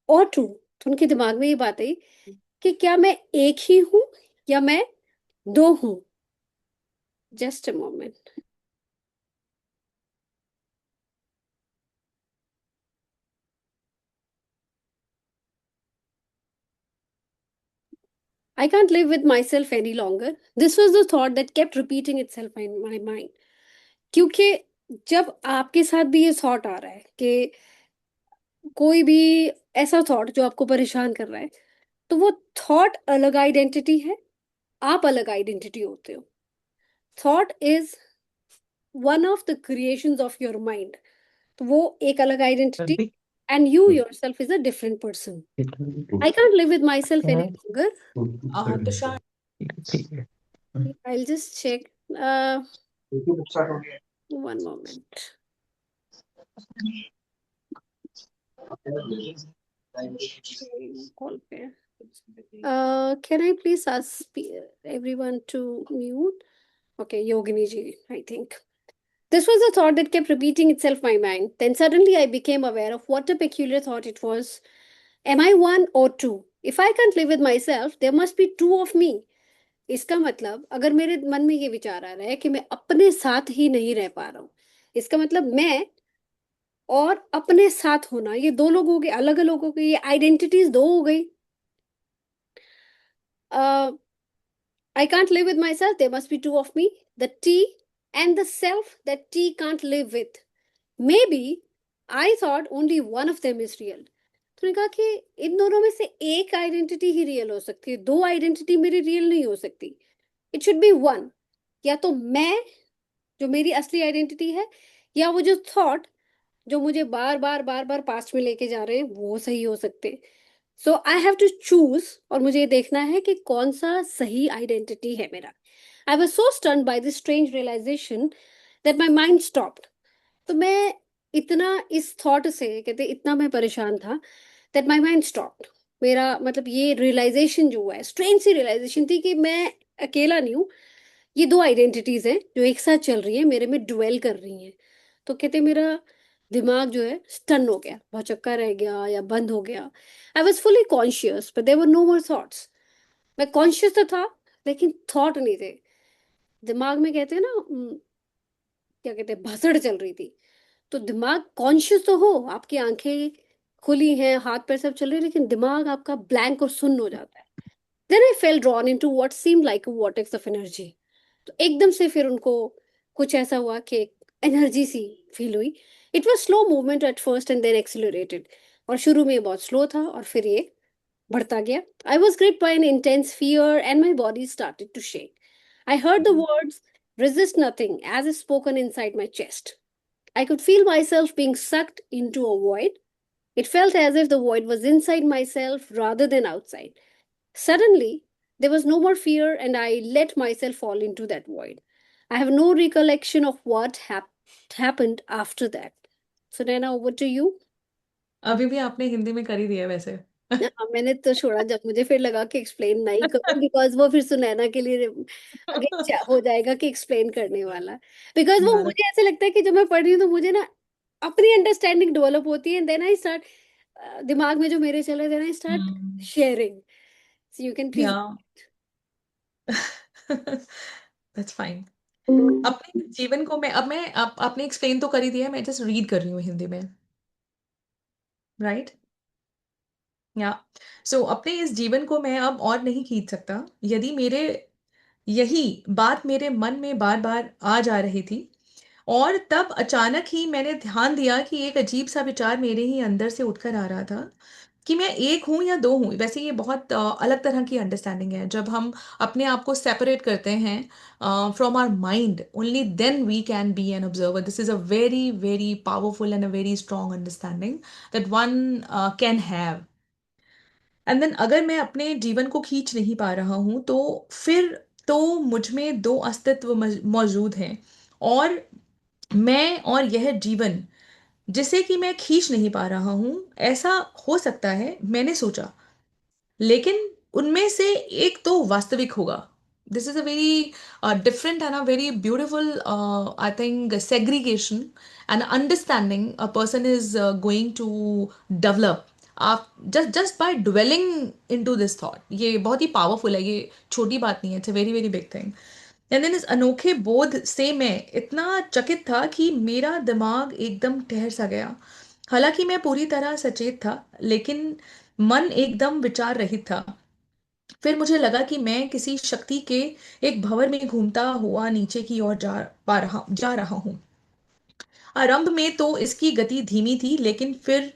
और टू? तो उनके दिमाग में ये बात आई कि क्या मैं एक ही हूं या मैं दो हूं? Just a moment. I can't live with myself any longer. This was the thought that kept repeating itself in my mind. क्योंकि जब आपके साथ भी ये थॉट आ रहा है कि कोई भी ऐसा थॉट जो आपको परेशान कर रहा है, तो वो थॉट अलग आइडेंटिटी है, आप अलग आइडेंटिटी होते हो. Thought is one of the creations of your mind. तो वो एक अलग identity, and you yourself is a different person. I can't live with myself any longer. Tushar? I'll just check. One moment. Call पे. Can I please ask everyone to mute? Okay, Yogini ji, I think. This was a thought that kept repeating itself in my mind. Then suddenly I became aware of what a peculiar thought it was. Am I one or two? If I can't live with myself, there must be two of me. इसका मतलब अगर मेरे मन में ये विचार आ रहा है कि मैं अपने साथ ही नहीं रह पा रहा हूँ, इसका मतलब मैं और अपने साथ होना ये दो लोग हो गए, अलग अलग हो गए, ये आइडेंटिटीज दो हो गई. I can't live with myself, there must be two of me. The T and the self that T can't live with. Maybe I thought only one of them is real. तो ने कहा कि इन दोनों में से एक आइडेंटिटी ही real हो सकती है, दो आइडेंटिटी मेरी रियल नहीं हो सकती. It should be one. या तो मैं, जो मेरी असली आइडेंटिटी है, या वो जो थॉट जो मुझे बार बार बार बार पास्ट में लेके जा रहे हैं, वो सही हो सकते. सो आई हैव टू चूज, और मुझे ये देखना है कि कौन सा सही आइडेंटिटी है मेरा. I was so stunned by this strange realisation that my mind stopped. तो मैं इतना इस थॉट से, कहते इतना मैं परेशान था, दैट माई माइंड स्टॉप्ड. मेरा मतलब ये रियलाइजेशन जो हुआ है, स्ट्रेंज सी रियलाइजेशन थी कि मैं अकेला नहीं हूँ. ये दो आइडेंटिटीज हैं जो एक साथ चल रही है, मेरे में ड्वेल कर रही हैं. तो कहते मेरा दिमाग जो है स्टन हो गया, भौचक्का रह गया या बंद हो गया. I was fully conscious but there were no more thoughts. मैं कॉन्शियस तो था लेकिन थॉट नहीं थे. दिमाग में कहते हैं ना, क्या कहते हैं, भसड़ चल रही थी. तो दिमाग कॉन्शियस तो हो, आपकी आंखें खुली हैं, हाथ पैर सब चल रहे हैं, लेकिन दिमाग आपका ब्लैंक और सुन्न हो जाता है. Then I felt drawn into what seemed like a vortex of energy. तो एकदम से फिर उनको कुछ ऐसा हुआ कि एनर्जी सी फील हुई. It was slow movement at first and then accelerated. और शुरू में ये बहुत स्लो था और फिर ये बढ़ता गया. I was gripped by an intense fear and my body started to shake. I heard the words resist nothing as if spoken inside my chest. I could feel myself being sucked into a void. It felt as if the void was inside myself rather than outside. Suddenly, there was no more fear, and I let myself fall into that void. I have no recollection of what happened after that. So, Naina, over to you. अभी भी आपने हिंदी में कर ही दिया वैसे। हाँ, मैंने तो छोड़ा, जब मुझे फिर लगा कि एक्सप्लेन नहीं करूं, बिकॉज वो फिर सुनैना के लिए आगे हो जाएगा कि एक्सप्लेन करने वाला. बिकॉज वो हाँ, मुझे ऐसे लगता है कि जब मैं पढ़ रही हूँ तो मुझे ना अपनी अंडरस्टैंडिंग डेवलप होती है, देन आई स्टार्ट, दिमाग में जो मेरे चल रहे, then I start hmm, sharing. So you can yeah please. That's fine. अपने जीवन को मैं अब मैं आपने एक्सप्लेन तो कर ही दिया है, मैं जस्ट रीड कर रही हूँ हिंदी में, राइट? या सो अपने इस जीवन को मैं अब और नहीं खींच सकता। यदि मेरे यही बात मेरे मन में बार बार आ जा रही थी, और तब अचानक ही मैंने ध्यान दिया कि एक अजीब सा विचार मेरे ही अंदर से उठकर आ रहा था कि मैं एक हूं या दो हूं। वैसे ये बहुत अलग तरह की अंडरस्टैंडिंग है। जब हम अपने आप को सेपरेट करते हैं from our mind, only then we can be an observer. This is a very very powerful and a very strong understanding that one can have. And then अगर मैं अपने जीवन को खींच नहीं पा रहा हूं, तो फिर तो मुझ में दो अस्तित्व मौजूद हैं, और मैं और यह जीवन जिसे कि मैं खींच नहीं पा रहा हूं। ऐसा हो सकता है, मैंने सोचा, लेकिन उनमें से एक तो वास्तविक होगा। This is a very different and a very beautiful, I think, segregation and understanding a person is going to develop. आप just by dwelling into this thought, ये बहुत ही पावरफुल है, ये छोटी बात नहीं है, it's a very very big thing. And then इस अनोखे बोध से मैं इतना चकित था कि मेरा दिमाग एकदम ठहर सा गया। हालांकि मैं पूरी तरह सचेत था, लेकिन मन एकदम विचार रहित था। फिर मुझे लगा कि मैं किसी शक्ति के एक भंवर में घूमता हुआ नीचे की ओर जा रहा हूँ। आरंभ में तो इसकी गति धीमी थी, लेकिन फिर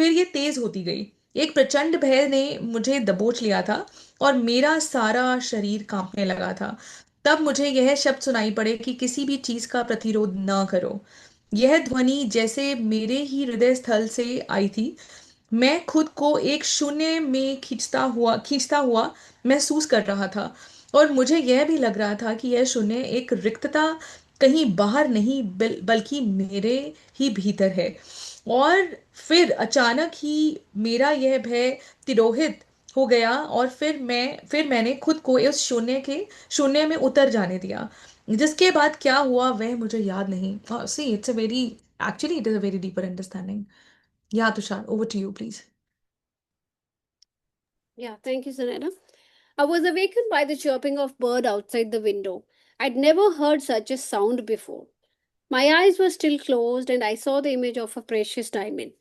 ये तेज होती गई। एक प्रचंड भय ने मुझे दबोच लिया था और मेरा सारा शरीर कांपने लगा था। तब मुझे यह शब्द सुनाई पड़े कि किसी भी चीज का प्रतिरोध न करो। यह ध्वनि जैसे मेरे ही हृदय स्थल से आई थी। मैं खुद को एक शून्य में खींचता हुआ महसूस कर रहा था, और मुझे यह भी लग रहा था कि यह शून्य एक रिक्तता कहीं बाहर नहीं, बल्कि मेरे ही भीतर है। और फिर अचानक ही मेरा यह भय तिरोहित हो गया, और फिर मैंने खुद को इस शून्य में उतर जाने दिया। जिसके बाद क्या हुआ वह मुझे याद नहीं। See it's a very, actually it is a very deeper understanding. Yeah, Tushar, over to you, please. Yeah, thank you, Sunaina. I was awakened by the chirping of bird outside the window. I'd never heard such a sound before. My eyes were still closed, and I saw the image of a precious diamond.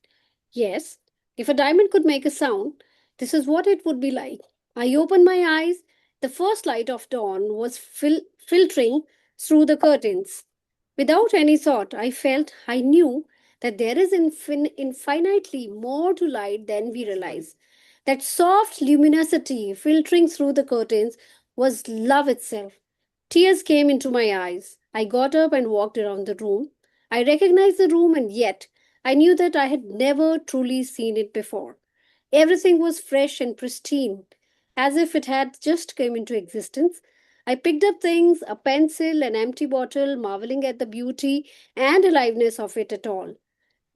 Yes, if a diamond could make a sound, this is what it would be like. I opened my eyes. The first light of dawn was filtering through the curtains. Without any thought, I knew that there is infinitely more to light than we realize. That soft luminosity filtering through the curtains was love itself. Tears came into my eyes. I got up and walked around the room. I recognized the room, and yet I knew that I had never truly seen it before. Everything was fresh and pristine, as if it had just come into existence. I picked up things, a pencil, an empty bottle, marveling at the beauty and aliveness of it at all.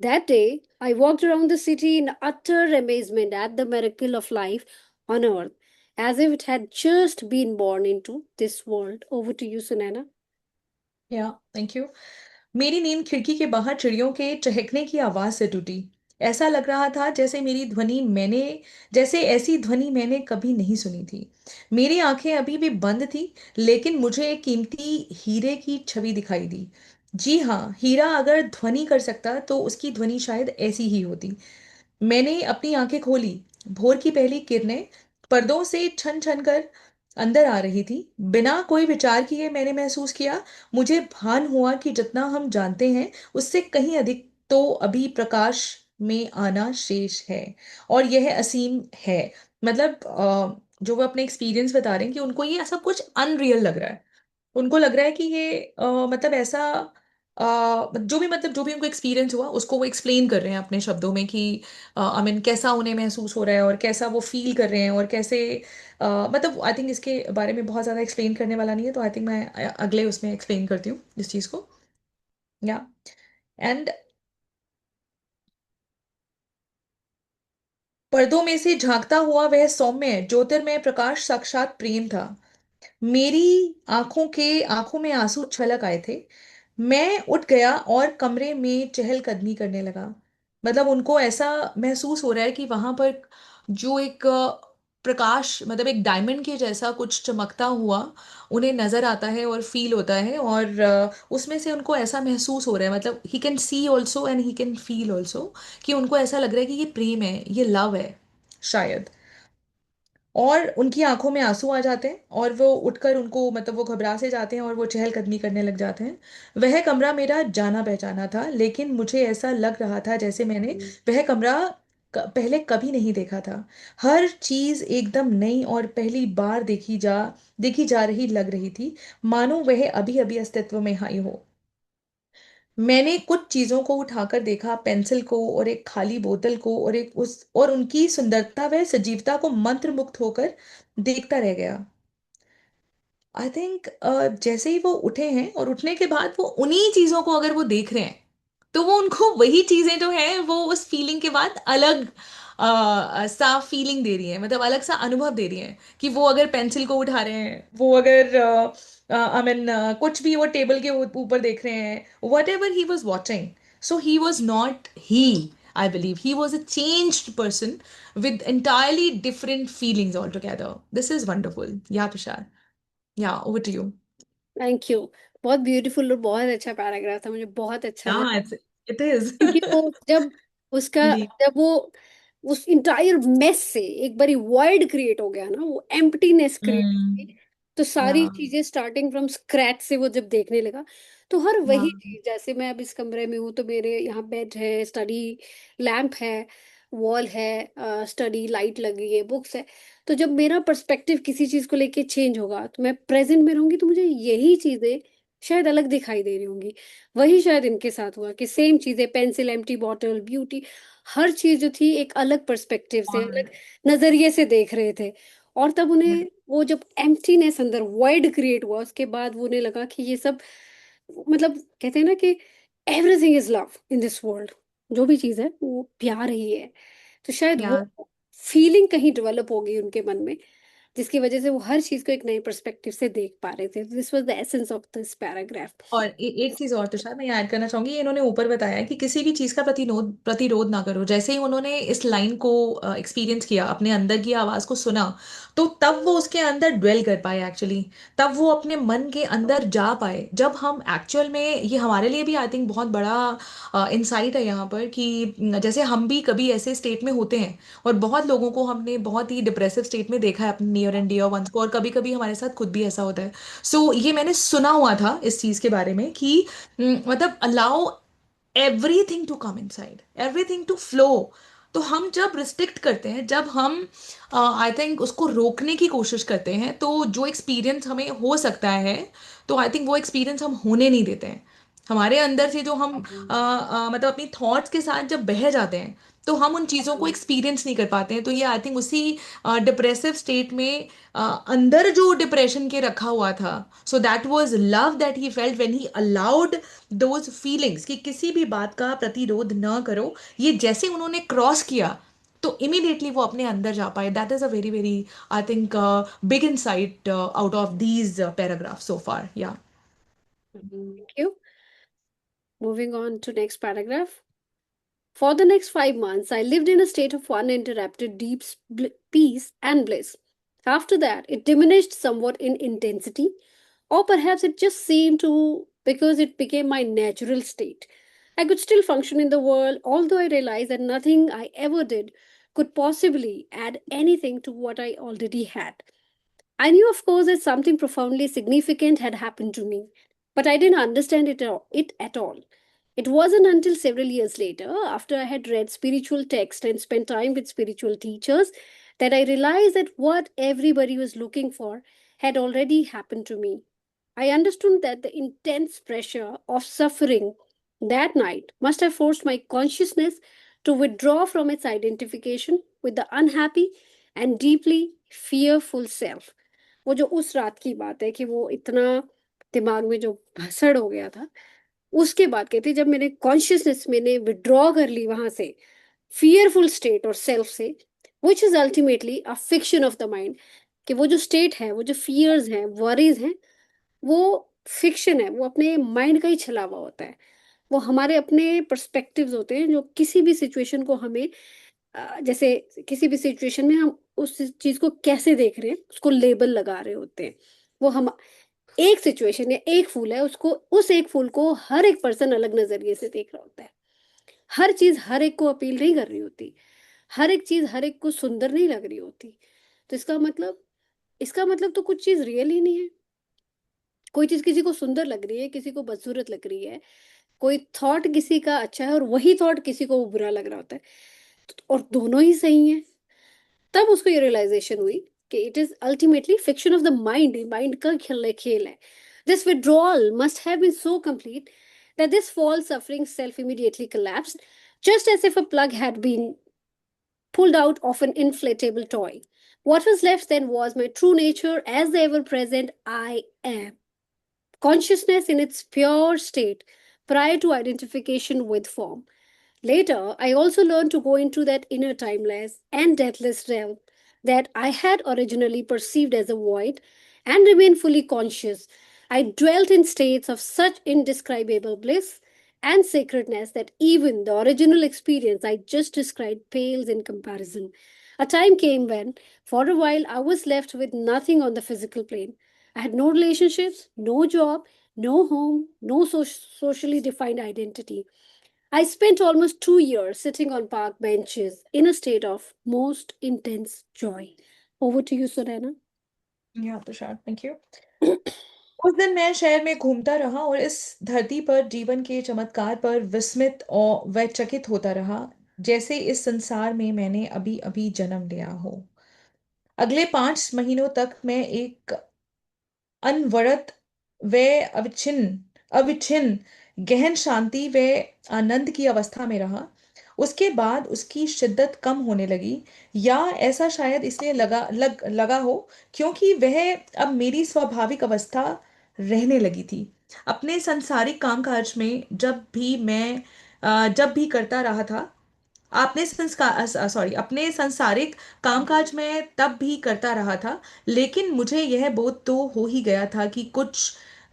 That day, I walked around the city in utter amazement at the miracle of life on earth, as if it had just been born into this world. Over to you, Sunana. या thank you. मेरी नींद खिड़की के बाहर चिड़ियों के चहकने की आवाज से टूटी। ऐसा लग रहा था जैसे ऐसी ध्वनि मैंने कभी नहीं सुनी थी। मेरी आंखें अभी भी बंद थी, लेकिन मुझे एक कीमती हीरे की छवि दिखाई दी। जी हाँ, हीरा अगर ध्वनि कर सकता तो उसकी ध्वनि शायद ऐसी ही होती। मैंने अपनी आंखें खोली। भोर की पहली किरणें पर्दों से छन छन कर अंदर आ रही थी। बिना कोई विचार किए मैंने महसूस किया, मुझे भान हुआ कि जितना हम जानते हैं उससे कहीं अधिक तो अभी प्रकाश में आना शेष है, और यह असीम है। मतलब जो वो अपने एक्सपीरियंस बता रहे हैं कि उनको ये सब कुछ अनरियल लग रहा है। उनको लग रहा है कि ये मतलब ऐसा जो भी उनको एक्सपीरियंस हुआ उसको वो एक्सप्लेन कर रहे हैं अपने शब्दों में कि आई मीन कैसा उन्हें महसूस हो रहा है और कैसा वो फील कर रहे हैं और कैसे मतलब आई थिंक इसके बारे में बहुत ज़्यादा एक्सप्लेन करने वाला नहीं है, तो आई थिंक मैं अगले उसमें एक्सप्लेन करती हूँ इस चीज़ को। या एंड पर्दों में से झांकता हुआ वह सौम्य ज्योतिर्मय प्रकाश साक्षात प्रेम था। मेरी आंखों में आंसू छलक आए थे। मैं उठ गया और कमरे में चहलकदमी करने लगा। मतलब उनको ऐसा महसूस हो रहा है कि वहां पर जो एक प्रकाश, मतलब एक डायमंड के जैसा कुछ चमकता हुआ उन्हें नजर आता है और फील होता है, और उसमें से उनको ऐसा महसूस हो रहा है, मतलब he can see also and he can feel also, कि उनको ऐसा लग रहा है कि ये प्रेम है, ये लव है शायद। और उनकी आंखों में आंसू आ जाते हैं और वो उठकर उनको मतलब वो घबरा से जाते हैं और वो चहलकदमी करने लग जाते हैं। वह कमरा मेरा जाना पहचाना था, लेकिन मुझे ऐसा लग रहा था जैसे मैंने वह कमरा पहले कभी नहीं देखा था। हर चीज एकदम नई और पहली बार देखी जा रही लग रही थी, मानो वह अभी अभी अस्तित्व में आई हो। मैंने कुछ चीजों को उठाकर देखा, पेंसिल को और एक खाली बोतल को, और उनकी सुंदरता व सजीवता को मंत्र मुग्ध होकर देखता रह गया। आई थिंक जैसे ही वो उठे हैं और उठने के बाद वो उन्हीं चीजों को अगर वो देख रहे हैं, तो वो उनको वही चीजें जो है वो उस फीलिंग के बाद अलग सा फीलिंग दे रही है, मतलब अलग सा अनुभव दे रही है। कि वो अगर पेंसिल को उठा रहे हैं, वो अगर आई मीन कुछ भी वो टेबल के ऊपर देख रहे हैं, what ever he was watching, so he was not he, I believe he was a changed person with entirely different feelings altogether. This is wonderful. Yeah, Tushar. Yeah, over to you. Thank you. बहुत beautiful और बहुत अच्छा paragraph था, मुझे बहुत अच्छा लगा। Yeah, it is. क्योंकि वो जब उसका जी। जब वो उस इंटायर मेस से एक बारी वॉइड क्रिएट हो गया ना, वो एम्प्टीनेस क्रिएट हो गई, हम्म। तो सारी या चीजें स्टार्टिंग फ्रॉम स्क्रैच से वो जब देखने लगा, तो हर वही हाँ चीज, जैसे मैं अब इस कमरे में हूँ तो मेरे यहाँ बेड है, स्टडी लैम्प है, वॉल है, स्टडी लाइट लगी है, बुक्स है। तो जब मेरा पर्सपेक्टिव किसी चीज को लेके चेंज होगा, तो मैं प्रेजेंट में रहूंगी, तो मुझे यही चीजें शायद अलग दिखाई दे रही होंगी। वही शायद इनके साथ हुआ कि सेम चीजें, पेंसिल, एम्प्टी बॉटल, ब्यूटी, हर चीज जो थी एक अलग पर्सपेक्टिव से, और अलग नजरिए से देख रहे थे। और तब उन्हें वो जब एम्प्टीनेस अंदर वॉइड क्रिएट हुआ, उसके बाद वो उन्हें लगा कि ये सब, मतलब कहते हैं ना कि everything is love in this world, जो भी चीज है वो प्यार ही है। तो शायद वो या फीलिंग कहीं डेवलप हो गई उनके मन में, जिसकी वजह से वो हर चीज को एक नए पर्सपेक्टिव से देख पा रहे थे। This was the essence of this paragraph. और एक चीज और तुषार मैं ऐड करना चाहूंगी। ये इन्होंने ऊपर बताया कि किसी भी चीज का प्रतिरोध ना करो। जैसे ही उन्होंने इस लाइन को एक्सपीरियंस किया, अपने अंदर की आवाज को सुना, तो तब वो उसके अंदर ड्वेल कर पाए एक्चुअली। तब वो अपने मन के अंदर जा पाए। जब हम एक्चुअल में, ये हमारे लिए भी आई थिंक बहुत बड़ा इंसाइट है यहाँ पर, कि जैसे हम भी कभी ऐसे स्टेट में होते हैं, और बहुत लोगों को हमने बहुत ही डिप्रेसिव स्टेट में देखा है अपने नियर एंड डियर वंस को, और कभी कभी हमारे साथ खुद भी ऐसा होता है। सो ये मैंने सुना हुआ था इस चीज के बारे में कि मतलब allow everything to come inside, everything to flow. तो हम जब रिस्ट्रिक्ट करते हैं, जब हम आई थिंक उसको रोकने की कोशिश करते हैं, तो जो एक्सपीरियंस हमें हो सकता है, तो आई थिंक वो एक्सपीरियंस हम होने नहीं देते हैं। हमारे अंदर से जो हम मतलब अपनी थॉट्स के साथ जब बह जाते हैं, तो हम उन चीज़ों को एक्सपीरियंस नहीं कर पाते हैं। तो ये आई थिंक उसी डिप्रेसिव स्टेट में अंदर जो डिप्रेशन के रखा हुआ था, so that was love that he felt when he allowed those feelings, कि किसी भी बात का प्रतिरोध न करो, ये जैसे उन्होंने क्रॉस किया तो इमीडिएटली वो अपने अंदर जा पाए। That is a very very I think big insight out of these paragraphs so far. या Thank you. Moving on to next paragraph. For the next 5 months, I lived in a state of uninterrupted deep peace and bliss. After that, it diminished somewhat in intensity, or perhaps it just seemed to because it became my natural state. I could still function in the world, although I realized that nothing I ever did could possibly add anything to what I already had. I knew, of course, that something profoundly significant had happened to me, but I didn't understand it at all. It wasn't until several years later, after I had read spiritual texts and spent time with spiritual teachers, that I realized that what everybody was looking for had already happened to me. I understood that the intense pressure of suffering that night must have forced my consciousness to withdraw from its identification with the unhappy and deeply fearful self. वो जो उस रात की बात है कि वो इतना दिमाग में जो भसड़ हो गया था, उसके बाद कहती जब मैंने कॉन्शियसनेस मैंने विड्रॉ कर ली वहां से, फियरफुल स्टेट और सेल्फ से, which is ultimately a fiction of the mind, कि वो जो स्टेट है, वो जो फियर्स हैं, वरीज हैं, वो फिक्शन है, वो अपने माइंड का ही छलावा होता है। वो हमारे अपने पर्सपेक्टिव्स होते हैं जो किसी भी सिचुएशन को हमें जैसे किसी भी सिचुएशन में हम उस चीज को कैसे देख रहे हैं उसको लेबल लगा रहे होते हैं। वो हम एक सिचुएशन या एक फूल है, उसको उस एक फूल को हर एक पर्सन अलग नजरिए से देख रहा होता है। हर चीज हर एक को अपील नहीं कर रही होती, हर एक चीज हर एक को सुंदर नहीं लग रही होती। तो इसका मतलब तो कुछ चीज रियल ही नहीं है। कोई चीज किसी को सुंदर लग रही है, किसी को बदसूरत लग रही है, कोई थॉट किसी का अच्छा है और वही थॉट किसी को बुरा लग रहा होता है, और दोनों ही सही है। तब उसको ये रियलाइजेशन हुई कि it is ultimately fiction of the mind, mind का खेल है। This withdrawal must have been so complete that this false suffering self immediately collapsed, just as if a plug had been pulled out of an inflatable toy. What was left then was my true nature as the ever present I am. Consciousness in its pure state prior to identification with form. Later, I also learned to go into that inner timeless and deathless realm that I had originally perceived as a void and remain fully conscious. I dwelt in states of such indescribable bliss and sacredness that even the original experience I just described pales in comparison. A time came when, for a while, I was left with nothing on the physical plane. I had no relationships, no job, no home, no socially defined identity. I spent almost 2 years sitting on park benches in a state of most intense joy. Over to you, Surena. या Tushar, thank you. उस दिन मैं शहर में घूमता रहा और इस धरती पर जीवन के चमत्कार पर विस्मित और व चकित होता रहा, जैसे इस संसार में मैंने अभी अभी जन्म लिया हो। अगले 5 महीनों तक मैं एक अनवरत व अविच्छिन्न अविच्छिन्न गहन शांति व आनंद की अवस्था में रहा। उसके बाद उसकी शिद्दत कम होने लगी, या ऐसा शायद इसलिए लगा हो क्योंकि वह अब मेरी स्वाभाविक अवस्था रहने लगी थी। अपने संसारिक कामकाज में जब भी करता रहा था, अपने सांसारिक कामकाज में तब भी करता रहा था, लेकिन मुझे यह बोध तो हो ही गया था कि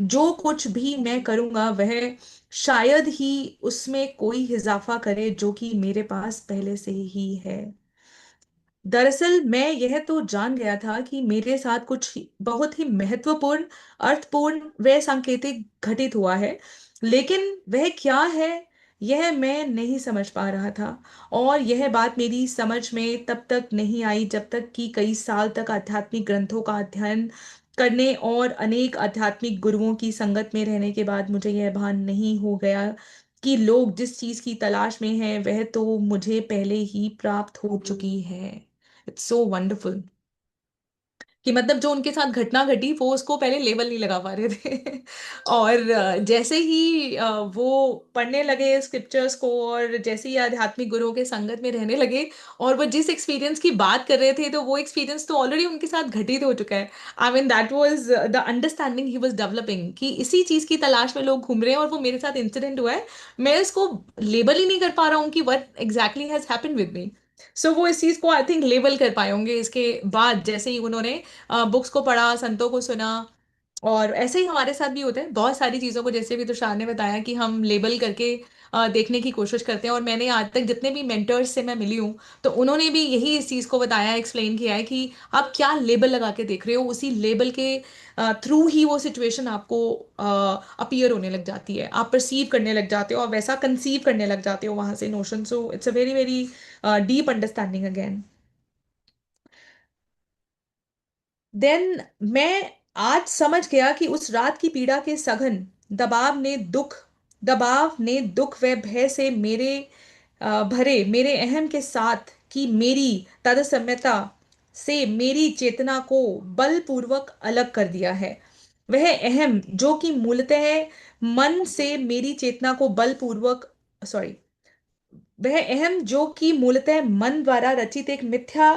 जो कुछ भी मैं करूंगा वह शायद ही उसमें कोई इजाफा करे जो कि मेरे पास पहले से ही है। दरअसल मैं यह तो जान गया था कि मेरे साथ बहुत ही महत्वपूर्ण, अर्थपूर्ण व सांकेतिक घटित हुआ है, लेकिन वह क्या है यह मैं नहीं समझ पा रहा था। और यह बात मेरी समझ में तब तक नहीं आई जब तक कि कई साल तक आध्यात्मिक ग्रंथों का अध्ययन करने और अनेक आध्यात्मिक गुरुओं की संगत में रहने के बाद मुझे यह भान नहीं हो गया कि लोग जिस चीज की तलाश में हैं वह तो मुझे पहले ही प्राप्त हो चुकी है। It's so wonderful. कि मतलब जो उनके साथ घटना घटी वो उसको पहले लेबल नहीं लगा पा रहे थे। और जैसे ही वो पढ़ने लगे स्क्रिप्चर्स को, और जैसे ही आध्यात्मिक गुरुओं के संगत में रहने लगे, और वो जिस एक्सपीरियंस की बात कर रहे थे तो वो एक्सपीरियंस तो ऑलरेडी उनके साथ घटित हो चुका है। I mean that was the understanding he was developing, कि इसी चीज की तलाश में लोग घूम रहे हैं और वो मेरे साथ इंसिडेंट हुआ है, मैं इसको लेबल ही नहीं कर पा रहा हूँ कि what exactly has happened with me. So वो इस चीज को आई थिंक लेबल कर पाए होंगे इसके बाद, जैसे ही उन्होंने बुक्स को पढ़ा, संतों को सुना। और ऐसे ही हमारे साथ भी होता है बहुत सारी चीज़ों को, जैसे भी तुषार ने बताया कि हम लेबल करके देखने की कोशिश करते हैं। और मैंने आज तक जितने भी मेंटर्स से मैं मिली हूँ, तो उन्होंने भी यही इस चीज़ को बताया, एक्सप्लेन किया है कि आप क्या लेबल लगा के देख रहे हो, उसी लेबल के थ्रू ही वो सिचुएशन आपको अपीयर होने लग जाती है, आप परसीव करने लग जाते हो और वैसा कंसीव करने लग जाते हो वहां से notion. So it's a very very deep understanding again. Then मैं आज समझ गया कि उस रात की पीड़ा के सघन दबाव ने दुख व भय से मेरे भरे मेरे अहम के साथ की मेरी तदसम्यता से मेरी चेतना को बलपूर्वक अलग कर दिया है। वह अहम जो कि मूलतः मन से मेरी चेतना को बलपूर्वक सॉरी वह अहम जो कि मूलतः मन द्वारा रचित एक मिथ्या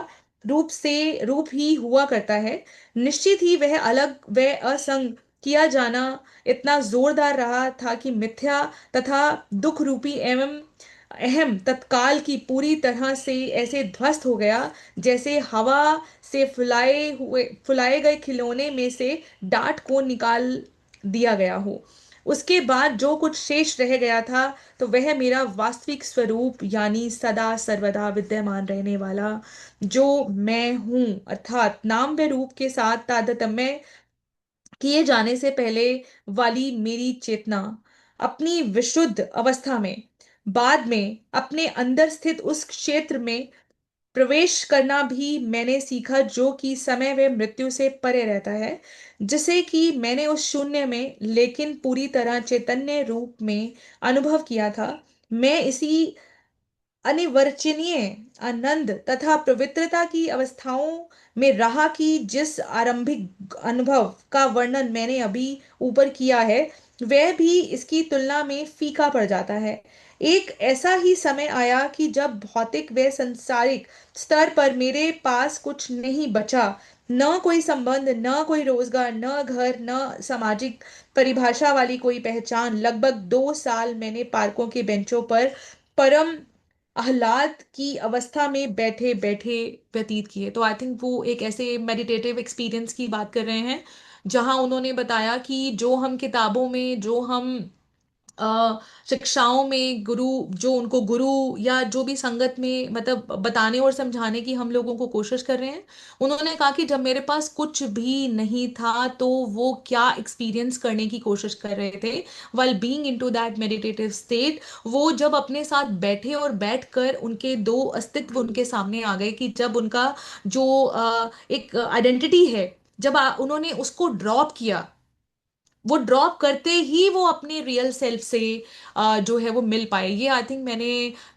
रूप ही हुआ करता है, निश्चित ही वह अलग व असंग किया जाना इतना जोरदार रहा था कि मिथ्या तथा दुख रूपी एवं अहम तत्काल की पूरी तरह से ऐसे ध्वस्त हो गया, जैसे हवा से फुलाए गए खिलौने में से डांट को निकाल दिया गया हो। उसके बाद जो कुछ शेष रह गया था, तो वह मेरा वास्तविक स्वरूप, यानी सदा सर्वदा विद्यमान रहने वाला जो मैं हूं, अर्थात नाम व रूप के साथ तादात्म्य किए जाने से पहले वाली मेरी चेतना, अपनी विशुद्ध अवस्था में बाद में अपने अंदर स्थित उस क्षेत्र में प्रवेश करना भी मैंने सीखा जो कि समय व मृत्यु से परे रहता है, जिसे कि मैंने उस शून्य में लेकिन पूरी तरह चैतन्य रूप में अनुभव किया था। मैं इसी अनिर्वचनीय आनंद तथा पवित्रता की अवस्थाओं में रहा कि जिस आरंभिक अनुभव का वर्णन मैंने अभी ऊपर किया है, वह भी इसकी तुलना में फीका पड़ जाता है। एक ऐसा ही समय आया कि जब भौतिक व सांसारिक स्तर पर मेरे पास कुछ नहीं बचा, न कोई संबंध, न कोई रोजगार, न घर, न सामाजिक परिभाषा वाली कोई पहचान। लगभग 2 साल मैंने पार्कों के बेंचों पर परम आह्लाद की अवस्था में बैठे बैठे व्यतीत किए। तो आई थिंक वो एक ऐसे मेडिटेटिव एक्सपीरियंस की बात कर रहे हैं, जहां उन्होंने बताया कि जो हम किताबों में, जो हम अ, शिक्षाओं में गुरु, जो उनको गुरु या जो भी संगत में मतलब बताने और समझाने की हम लोगों को कोशिश कर रहे हैं, उन्होंने कहा कि जब मेरे पास कुछ भी नहीं था तो वो क्या एक्सपीरियंस करने की कोशिश कर रहे थे while being into that meditative state. वो जब अपने साथ बैठे और बैठकर उनके दो अस्तित्व उनके सामने आ गए, कि जब उनका जो एक आइडेंटिटी है, जब उन्होंने उसको ड्रॉप किया, वो ड्रॉप करते ही वो अपने रियल सेल्फ से जो है वो मिल पाए। ये आई थिंक मैंने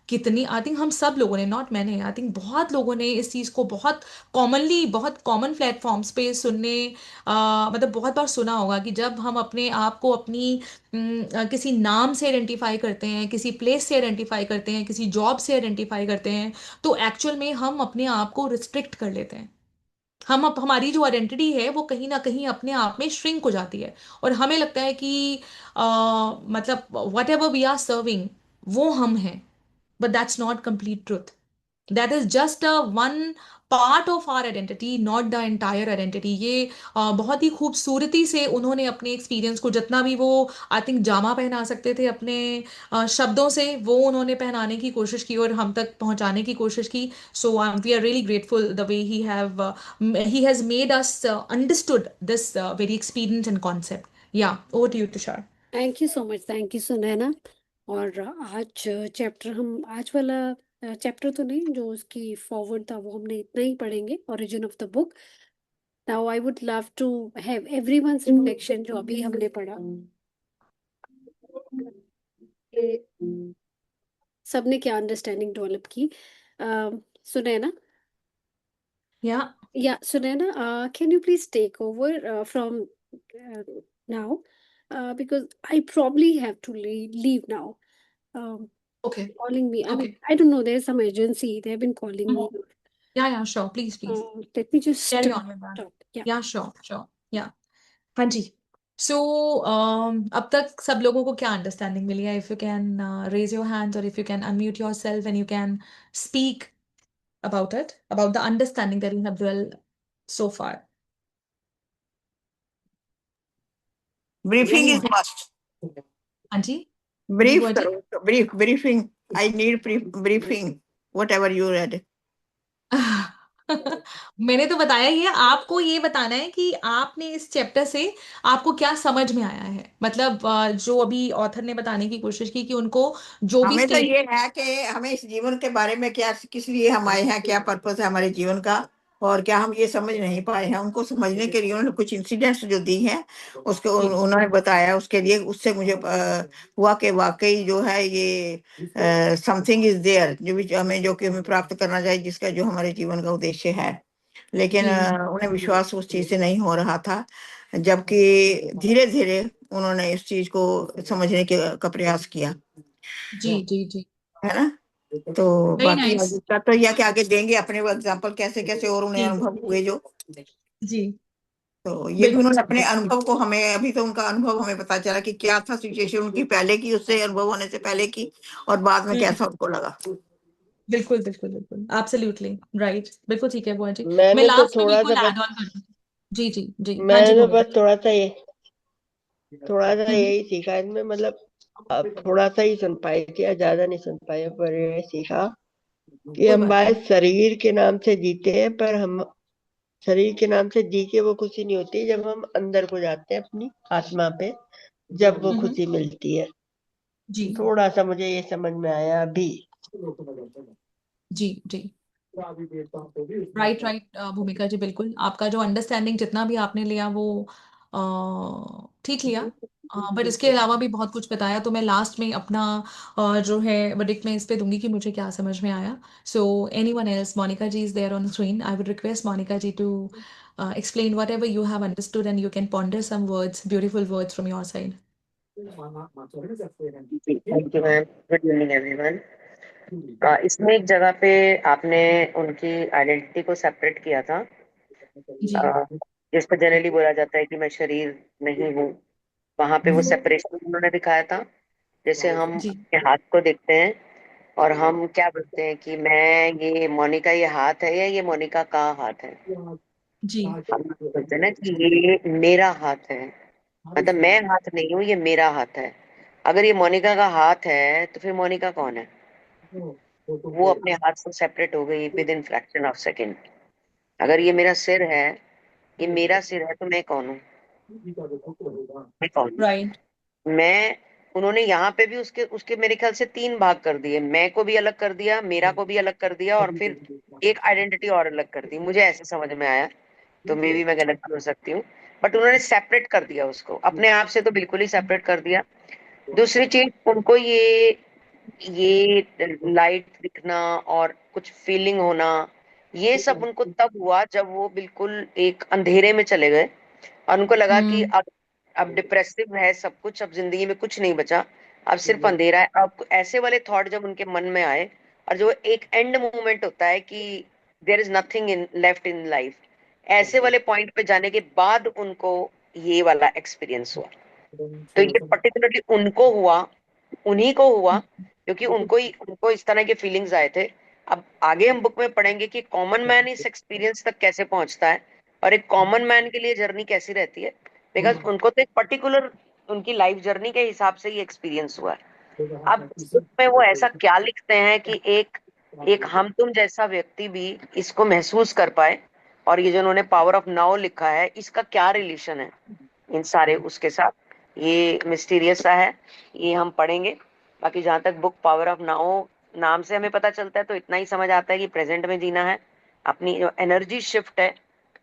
कितनी, आई थिंक हम सब लोगों ने, नॉट मैंने, आई थिंक बहुत लोगों ने इस चीज़ को बहुत कॉमनली, बहुत कॉमन प्लेटफॉर्म्स पे सुनने मतलब बहुत बार सुना होगा कि जब हम अपने आप को अपनी किसी नाम से आइडेंटिफाई करते हैं, किसी प्लेस से आइडेंटिफाई करते हैं, किसी जॉब से आइडेंटिफाई करते हैं, तो एक्चुअल में हम अपने आप को रिस्ट्रिक्ट कर लेते हैं। हम अब हमारी जो आइडेंटिटी है वो कहीं ना कहीं अपने आप में श्रिंक हो जाती है, और हमें लगता है कि मतलब whatever we are serving वो हम हैं। But that's not complete truth. That is just a one part of our identity, not the entire identity. ये बहुत ही खूबसूरती से उन्होंने अपने एक्सपीरियंस को, जितना भी वो आई थिंक जामा पहना सकते थे अपने शब्दों से, वो उन्होंने पहनाने की कोशिश की और हम तक पहुंचाने की कोशिश की। So we are really grateful the way he has made us understood this very experience and concept. Yeah, over to you, Tushar. Thank you so much, thank you Sunaina. और आज चैप्टर हम आज वाला चैप्टर तो नहीं, जो उसकी फॉरवर्ड था वो हमने इतना ही पढ़ेंगे, origin of the book. Now I would love to have everyone's reflection जो अभी हमने पढ़ा, कि सबने क्या अंडरस्टैंडिंग डेवलप की। Sunaina. Yeah. Yeah, Sunaina, can you please take over from now? Because I probably have to leave now. Um, Okay. calling me. I mean, Okay. I don't know. There's some urgency. They have been calling me. Yeah, sure. Please, please. Let me just Carry on with that. stop. Yeah. Yeah, sure. Yeah. हाँ जी. So, अब तक सब लोगों को क्या understanding मिली है? If you can raise your hands or if you can unmute yourself and you can speak about it, about the understanding that you have built so far. Briefing is Anyone? Must. हाँ जी. जी brief बुआ जी. करो, briefing. I need briefing, what ever you read. मैंने तो बताया ही है, आपको ये बताना है कि आपने इस चैप्टर से आपको क्या समझ में आया है, मतलब जो अभी ऑथर ने बताने की कोशिश की कि उनको जो भी हमें तो स्टेट। ये है कि हमें इस जीवन के बारे में क्या, किस लिए हम आए हैं, क्या पर्पस है हमारे जीवन का, और क्या हम ये समझ नहीं पाए हैं। उनको समझने के लिए उन्होंने कुछ इंसिडेंट्स जो दी हैं उसको जी उन्होंने बताया। उसके लिए उससे मुझे हुआ कि वाकई जो है ये समथिंग इज देयर जो भी हमें, जो कि हमें प्राप्त करना चाहिए, जिसका जो हमारे जीवन का उद्देश्य है। लेकिन जी उन्हें विश्वास उस चीज से नहीं हो रहा था, जबकि धीरे धीरे उन्होंने इस चीज को समझने का प्रयास किया, जी जी जी. है ना। तो वेरी बाकी नाइस. आगे का तो यह कि आगे देंगे अपने वो एग्जाम्पल, कैसे कैसे और उन्हें जी अनुभव हुए जो। जी. तो ये भी बिल्कुल उन्होंने अपने बिल्कुल अनुभव को, हमें अभी तो उनका अनुभव हमें पता चला कि क्या था सिचुएशन उनकी पहले की, उससे अनुभव होने से पहले की, और बाद में हम्म. कैसा उनको लगा। बिल्कुल बिल्कुल बिल्कुल एब्सोल्युटली राइट. बिल्कुल ठीक है बुआ जी. मैं मैंने तो लास्ट में थोड़ा सा बिल्कुल बस ऐड ऑन करूँ. जी जी जी. हाँ जी मैंने तो भूमिका. बस थोड़ा सा हम्म. यही सीखा इसमें, मतलब अब थोड़ा सा ही सुन पाई थी या ज्यादा नहीं सुन पाई, पर ये सीखा कि कोई हम बात बाहर नहीं. शरीर के नाम से जीते हैं, पर हम शरीर के नाम से जी के वो खुशी नहीं होती जब हम अंदर को जाते हैं अपनी आत्मा पे, जब वो हम्म. खुशी मिलती है। जी थोड़ा सा मुझे ये समझ में आया अभी। जी जी. राइट राइट भूमिका जी, बिल्कुल आपका जो अंडरस्टैंडिंग जितना भी आपने लिया वो ठीक लिया. बट इसके अलावा भी बहुत कुछ बताया, तो मैं लास्ट में अपना जो है वर्डिक्ट में इस पे दूंगी कि मुझे क्या समझ में आया. So anyone else, Monika ji is there on screen. I would request Monika ji to explain whatever you have understood and you can ponder some words, beautiful words from your side. Thank you ma'am, good evening everyone. इसमें एक जगह पे आपने उनकी identity को separate किया था, जी जिस पर जनरली बोला जाता है कि मैं शरीर नहीं हूँ. वहां पे वो सेपरेशन उन्होंने दिखाया था. जैसे हम जी अपने हाथ को देखते हैं और हम क्या बोलते हैं कि मैं, ये मोनिका ये हाथ है या ये मोनिका का हाथ है. जी हम बोलते हैं ना कि ये मेरा हाथ है, मतलब मैं हाथ नहीं हूँ, ये मेरा हाथ है. अगर ये मोनिका का हाथ है तो फिर मोनिका कौन है? वो अपने हाथ से सेपरेट हो गई with in fraction of second. अगर ये मेरा सिर है, ये मेरा सिर है, तो मैं कौन हूँ? मैं कौन हूँ? राइट. मैं, उन्होंने यहाँ पे भी उसके उसके मेरे ख्याल से तीन भाग कर दिए. मैं को भी अलग कर दिया, मेरा को भी अलग कर दिया, और फिर एक आइडेंटिटी और अलग कर दी. मुझे ऐसे समझ में आया, तो मे भी मैं गलत भी हो सकती हूँ. बट उन्होंने सेपरेट कर दिया उसको अपने आप से, तो बिल्कुल ही सेपरेट कर दिया. दूसरी चीज, उनको ये लाइट दिखना और कुछ फीलिंग होना, ये सब उनको तब हुआ जब वो बिल्कुल एक अंधेरे में चले गए और उनको लगा कि हम्म. अब डिप्रेसिव है सब कुछ, अब जिंदगी में कुछ नहीं बचा, अब सिर्फ अंधेरा है. अब ऐसे वाले थॉट जब उनके मन में आए, और जो एक एंड मोमेंट होता है कि there is nothing in left in life, ऐसे वाले पॉइंट पे जाने के बाद उनको ये वाला एक्सपीरियंस हुआ. तो ये पर्टिकुलरली उनको हुआ, उन्हीं को हुआ, क्योंकि उनको इस तरह के फीलिंग्स आए थे. अब आगे हम बुक में पढ़ेंगे कि कॉमन मैन इस एक्सपीरियंस तक कैसे पहुंचता है और एक कॉमन मैन के लिए जर्नी कैसी रहती है, बिकॉज उनको तो एक पर्टिकुलर उनकी लाइफ जर्नी के हिसाब से ही एक्सपीरियंस हुआ है. अब इस बुक में वो ऐसा क्या लिखते हैं कि एक एक हम तुम जैसा व्यक्ति भी इसको महसूस कर पाए. और ये जो उन्होंने पावर ऑफ नाउ लिखा है, इसका क्या रिलेशन है इन सारे उसके साथ, ये मिस्टीरियस सा है, ये हम पढ़ेंगे. बाकी जहां तक बुक पावर ऑफ नाउ नाम से हमें पता चलता है, तो इतना ही समझ आता है कि प्रेजेंट में जीना है. अपनी जो एनर्जी शिफ्ट है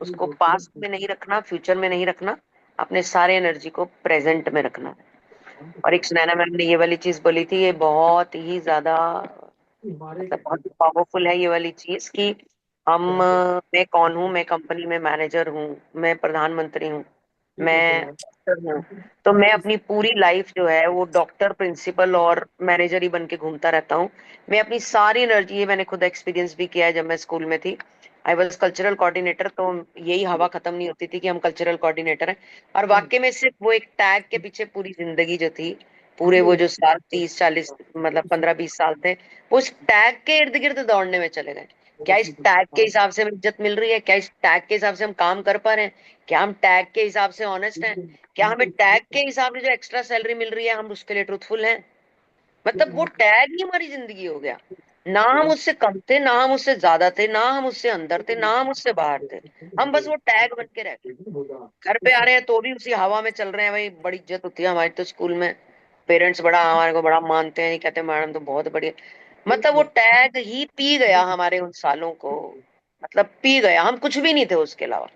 उसको पास्ट में नहीं रखना, फ्यूचर में नहीं रखना, अपने सारे एनर्जी को प्रेजेंट में रखना. और एक सुनैना मैम ने ये वाली चीज बोली थी, ये बहुत ही ज्यादा, मतलब बहुत पावरफुल है ये वाली चीज, कि मैं कौन हूँ, मैं कंपनी में मैनेजर हूँ, मैं प्रधानमंत्री हूँ, मैं डॉक्टर हूँ। तो मैं अपनी पूरी लाइफ जो है वो डॉक्टर, प्रिंसिपल और मैनेजर ही बन के घूमता रहता हूँ। मैं अपनी सारी एनर्जी, ये मैंने खुद एक्सपीरियंस भी किया है जब मैं स्कूल में थी। आई वॉज कल्चरल कोऑर्डिनेटर, तो यही हवा खत्म नहीं होती थी कि हम कल्चरल कोऑर्डिनेटर हैं। और वाकई में सिर्फ वो एक टैग के पीछे पूरी जिंदगी जो थी, पूरे वो जो साल 30 40, मतलब 15 20 साल थे, वो उस टैग के इर्द गिर्द दौड़ने में चले गए। क्या इस टैग के हिसाब से हमें इज्जत मिल रही है? क्या इस टैग के हिसाब से हम काम कर पा रहे हैं? क्या हम टैग के हिसाब से ऑनेस्ट हैं? क्या हमें टैग के हिसाब से जो एक्स्ट्रा सैलरी मिल रही है हम उसके लिए ट्रूथफुल हैं? मतलब वो टैग ही हमारी जिंदगी हो गया। ना हम उससे कम थे, ना हम उससे ज्यादा थे, ना हम उससे अंदर थे, ना हम उससे बाहर थे। हम बस वो टैग बन के रह गए। घर पे आ रहे हैं तो भी उसी हवा में चल रहे हैं। भाई बड़ी इज्जत होती है हमारी तो स्कूल में, पेरेंट्स बड़ा हमारे को बड़ा मानते हैं, ये कहते हैं मैडम तो बहुत बढ़िया। मतलब वो टैग ही पी गया हमारे उन सालों को। मतलब पी गया, हम कुछ भी नहीं थे उसके अलावा।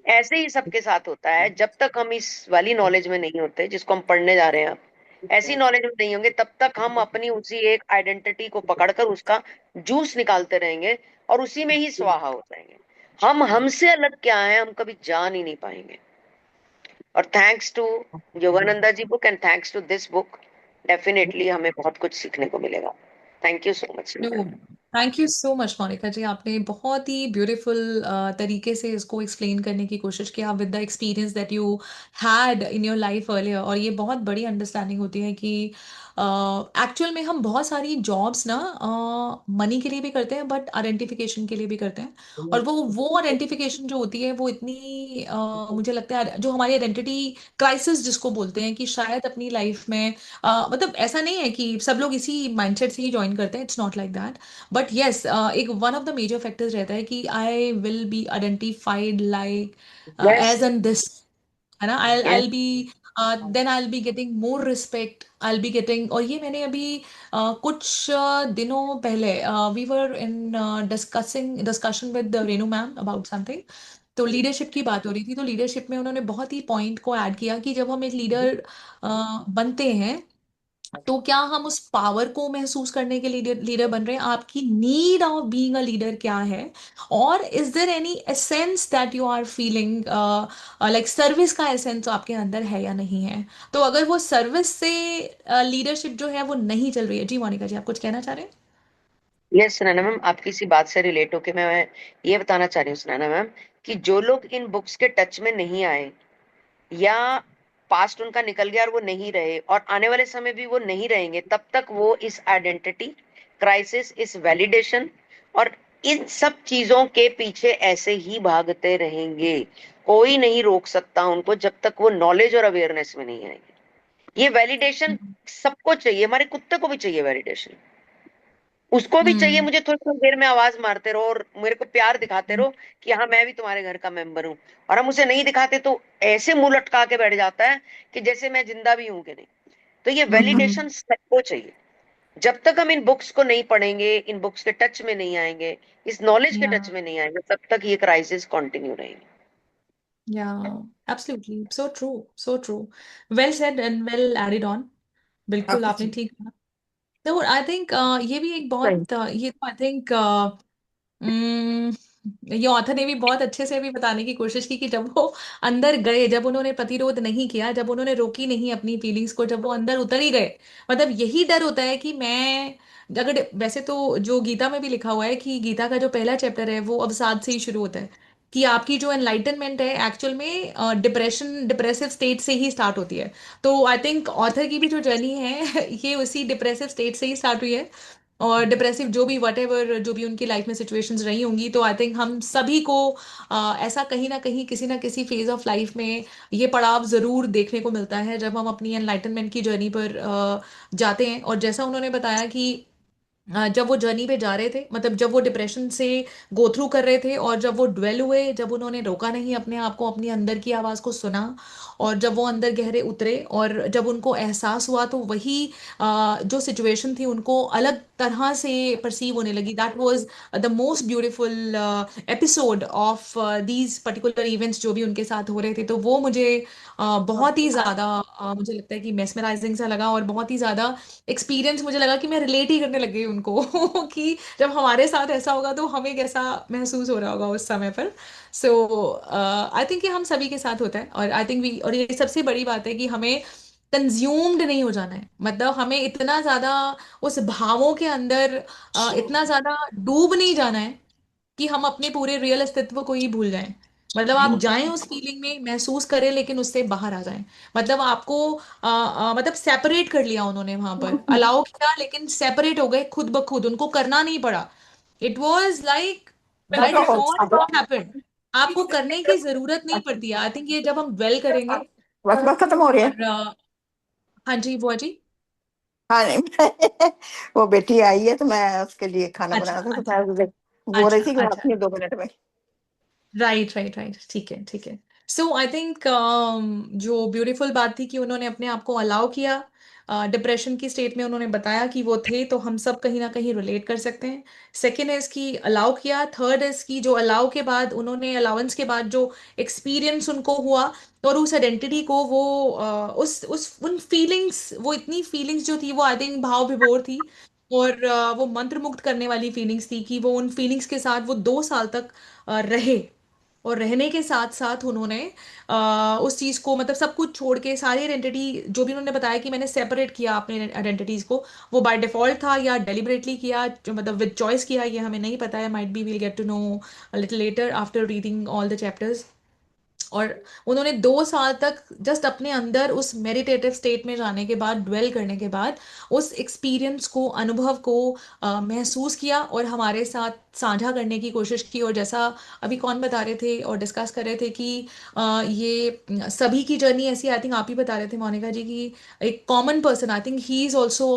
ऐसे ही सबके साथ होता है, जब तक हम इस वाली नॉलेज में नहीं होते जिसको हम पढ़ने जा रहे हैं, ऐसी नॉलेज में नहीं होंगे, तब तक हम अपनी उसी एक आइडेंटिटी को पकड़कर उसका जूस निकालते रहेंगे और उसी में ही स्वाहा हो जाएंगे। हम हमसे अलग क्या है हम कभी जान ही नहीं पाएंगे। और thanks to Yogananda ji book and thanks to this book, definitely हमें बहुत कुछ सीखने को मिलेगा। Thank you so much. No, thank you so much Monika ji, आपने बहुत ही ब्यूटीफुल तरीके से इसको एक्सप्लेन करने की कोशिश की with the experience that you had in your life earlier. और ये बहुत बड़ी अंडरस्टैंडिंग होती है कि एक्चुअल में हम बहुत सारी जॉब्स ना मनी के लिए भी करते हैं बट आइडेंटिफिकेशन के लिए भी करते हैं। और वो आइडेंटिफिकेशन जो होती है वो इतनी मुझे लगता है जो हमारी आइडेंटिटी क्राइसिस जिसको बोलते हैं, कि शायद अपनी लाइफ में मतलब ऐसा नहीं है कि सब लोग इसी माइंडसेट से ही ज्वाइन करते हैं, it's not like that. But yes, एक one of the major factors रहता है कि I will be identified like yes. As an this, है ना। Yes. I'll be then I'll be getting more respect, I'll be getting। और ये मैंने अभी कुछ दिनों पहले we were in discussion with Renu ma'am about something. तो लीडरशिप की बात हो रही थी, तो लीडरशिप में उन्होंने बहुत ही पॉइंट को ऐड किया कि जब हम एक लीडर बनते हैं तो क्या हम उस पावर को महसूस करने के लीडर लीडर बन रहे हैं, आपकी need of being a leader क्या है, और is there any essence that you are feeling, like service का एसेंस आपके अंदर है या नहीं है। तो अगर वो सर्विस से लीडरशिप जो है वो नहीं चल रही है, जी मोनिका जी आप कुछ कहना चाह रहे हैं। यस सुनैना मैम, आपकी इसी बात से रिलेट होके मैं ये बताना चाह रही हूँ सुनैना मैम, कि जो लोग इन बुक्स के टच में नहीं आए, या पास्ट उनका निकल गया और वो नहीं रहे और आने वाले समय भी वो नहीं रहेंगे, तब तक वो इस आइडेंटिटी क्राइसिस, इस वैलिडेशन और इन सब चीजों के पीछे ऐसे ही भागते रहेंगे। कोई नहीं रोक सकता उनको जब तक वो नॉलेज और अवेयरनेस में नहीं आएंगे। ये वैलिडेशन सबको चाहिए, हमारे कुत्ते को भी चाहिए वैलिडेशन, उसको भी चाहिए हम्म। मुझे थोड़ी थोड़ी देर में आवाज मारते रहो और मेरे को प्यार दिखाते रहो कि हाँ मैं भी तुम्हारे घर का मेंबर हूँ। और हम उसे नहीं दिखाते तो ऐसे मुंह लटका के बैठ जाता है कि जैसे मैं जिंदा भी हूं कि नहीं। तो ये हम्म। वैलिडेशन सबको चाहिए। जब तक हम इन बुक्स को नहीं पढ़ेंगे, इन बुक्स के टच में नहीं आएंगे, इस नॉलेज के या टच में नहीं आएंगे, तब तक ये क्राइसिस कंटिन्यू रहेंगे। Yeah absolutely, so true, so true. Well said and well added on. बिल्कुल आपकी आपने चीज ठीक कहा। तो आई थिंक ये भी एक सही। बहुत ये तो आई थिंक ये ऑथर ने भी बहुत अच्छे से भी बताने की कोशिश की कि जब वो अंदर गए, जब उन्होंने प्रतिरोध नहीं किया, जब उन्होंने रोकी नहीं अपनी फीलिंग्स को, जब वो अंदर उतर ही गए। मतलब यही डर होता है कि मैं, अगर वैसे तो जो गीता में भी लिखा हुआ है कि गीता का जो पहला चैप्टर है वो अवसाद से ही शुरू होता है, कि आपकी जो एनलाइटनमेंट है एक्चुअल में डिप्रेशन, डिप्रेसिव स्टेट से ही स्टार्ट होती है। तो आई थिंक ऑथर की भी जो जर्नी है ये उसी डिप्रेसिव स्टेट से ही स्टार्ट हुई है। और डिप्रेसिव जो भी वट एवर जो भी उनकी लाइफ में सिचुएशंस रही होंगी, तो आई थिंक हम सभी को ऐसा कहीं ना कहीं किसी ना किसी फेज ऑफ लाइफ में ये पड़ाव जरूर देखने को मिलता है जब हम अपनी एनलाइटनमेंट की जर्नी पर जाते हैं। और जैसा उन्होंने बताया कि जब वो जर्नी पे जा रहे थे, मतलब जब वो डिप्रेशन से गो थ्रू कर रहे थे, और जब वो ड्वेल हुए, जब उन्होंने रोका नहीं अपने आप को, अपनी अंदर की आवाज़ को सुना, और जब वो अंदर गहरे उतरे और जब उनको एहसास हुआ, तो वही जो सिचुएशन थी उनको अलग तरह से परसीव होने लगी। That was the most beautiful episode of these particular events जो भी उनके साथ हो रहे थे। तो वो मुझे बहुत ही ज़्यादा मुझे लगता है कि मेस्मराइजिंग सा लगा, और बहुत ही ज़्यादा एक्सपीरियंस मुझे लगा कि मैं रिलेट ही करने लग गई उनको कि जब हमारे साथ ऐसा होगा तो हमें कैसा महसूस हो रहा होगा उस समय पर। सो आई थिंक ये हम सभी के साथ होता है, और आई थिंक वी, और ये सबसे बड़ी बात है कि हमें कंज्यूम्ड नहीं हो जाना है, मतलब हमें इतना ज्यादा उस भावों के अंदर इतना ज्यादा डूब नहीं जाना है कि हम अपने पूरे रियल अस्तित्व को ही भूल जाएं। मतलब आप जाएं उस फीलिंग में, महसूस करें, लेकिन उससे बाहर आ जाएं। मतलब आपको मतलब सेपरेट कर लिया उन्होंने वहां पर, अलाउ किया लेकिन सेपरेट हो गए खुद ब खुद, उनको करना नहीं पड़ा। It was like by default it happened. आपको करने की जरूरत नहीं पड़ती। आई थिंक ये जब हम ड्वेल करेंगे बस बस खत्म हो रही है। और हाँ जी बुआ जी। हाँ नहीं वो बेटी आई है तो मैं उसके लिए खाना अच्छा बनाना था, तो अच्छा मैं उसे बोल रही अच्छा थी कि अच्छा। आती है 2 मिनट में। राइट राइट राइट, ठीक है ठीक है। सो आई थिंक जो ब्यूटीफुल बात थी कि उन्होंने अपने आप को अलाउ किया। डिप्रेशन की स्टेट में उन्होंने बताया कि वो थे, तो हम सब कहीं ना कहीं रिलेट कर सकते हैं। सेकेंड इज कि अलाउ किया। थर्ड इज कि जो अलाउ के बाद उन्होंने, अलाउंस के बाद जो एक्सपीरियंस उनको हुआ, और उस आइडेंटिटी को वो उस उन फीलिंग्स, वो इतनी फीलिंग्स जो थी वो आई थिंक भाव विभोर थी। और वो मंत्र मुग्ध करने वाली फीलिंग्स थी कि वो उन फीलिंग्स के साथ वो 2 साल तक रहे। और रहने के साथ साथ उन्होंने उस चीज को, मतलब सब कुछ छोड़ के, सारी आइडेंटिटी जो भी उन्होंने बताया कि मैंने सेपरेट किया अपने आइडेंटिटीज को, वो बाय डिफॉल्ट था या डेलिबरेटली किया, जो मतलब विद चॉइस किया, ये हमें नहीं पता है। Might be we'll get to know little later after reading all the chapters. और उन्होंने 2 साल तक जस्ट अपने अंदर उस मेडिटेटिव स्टेट में जाने के बाद, ड्वेल करने के बाद, उस एक्सपीरियंस को, अनुभव को महसूस किया और हमारे साथ साझा करने की कोशिश की। और जैसा अभी कौन बता रहे थे और डिस्कस कर रहे थे कि ये सभी की जर्नी ऐसी, आई थिंक आप ही बता रहे थे मोनिका जी, की एक common person, I think he is also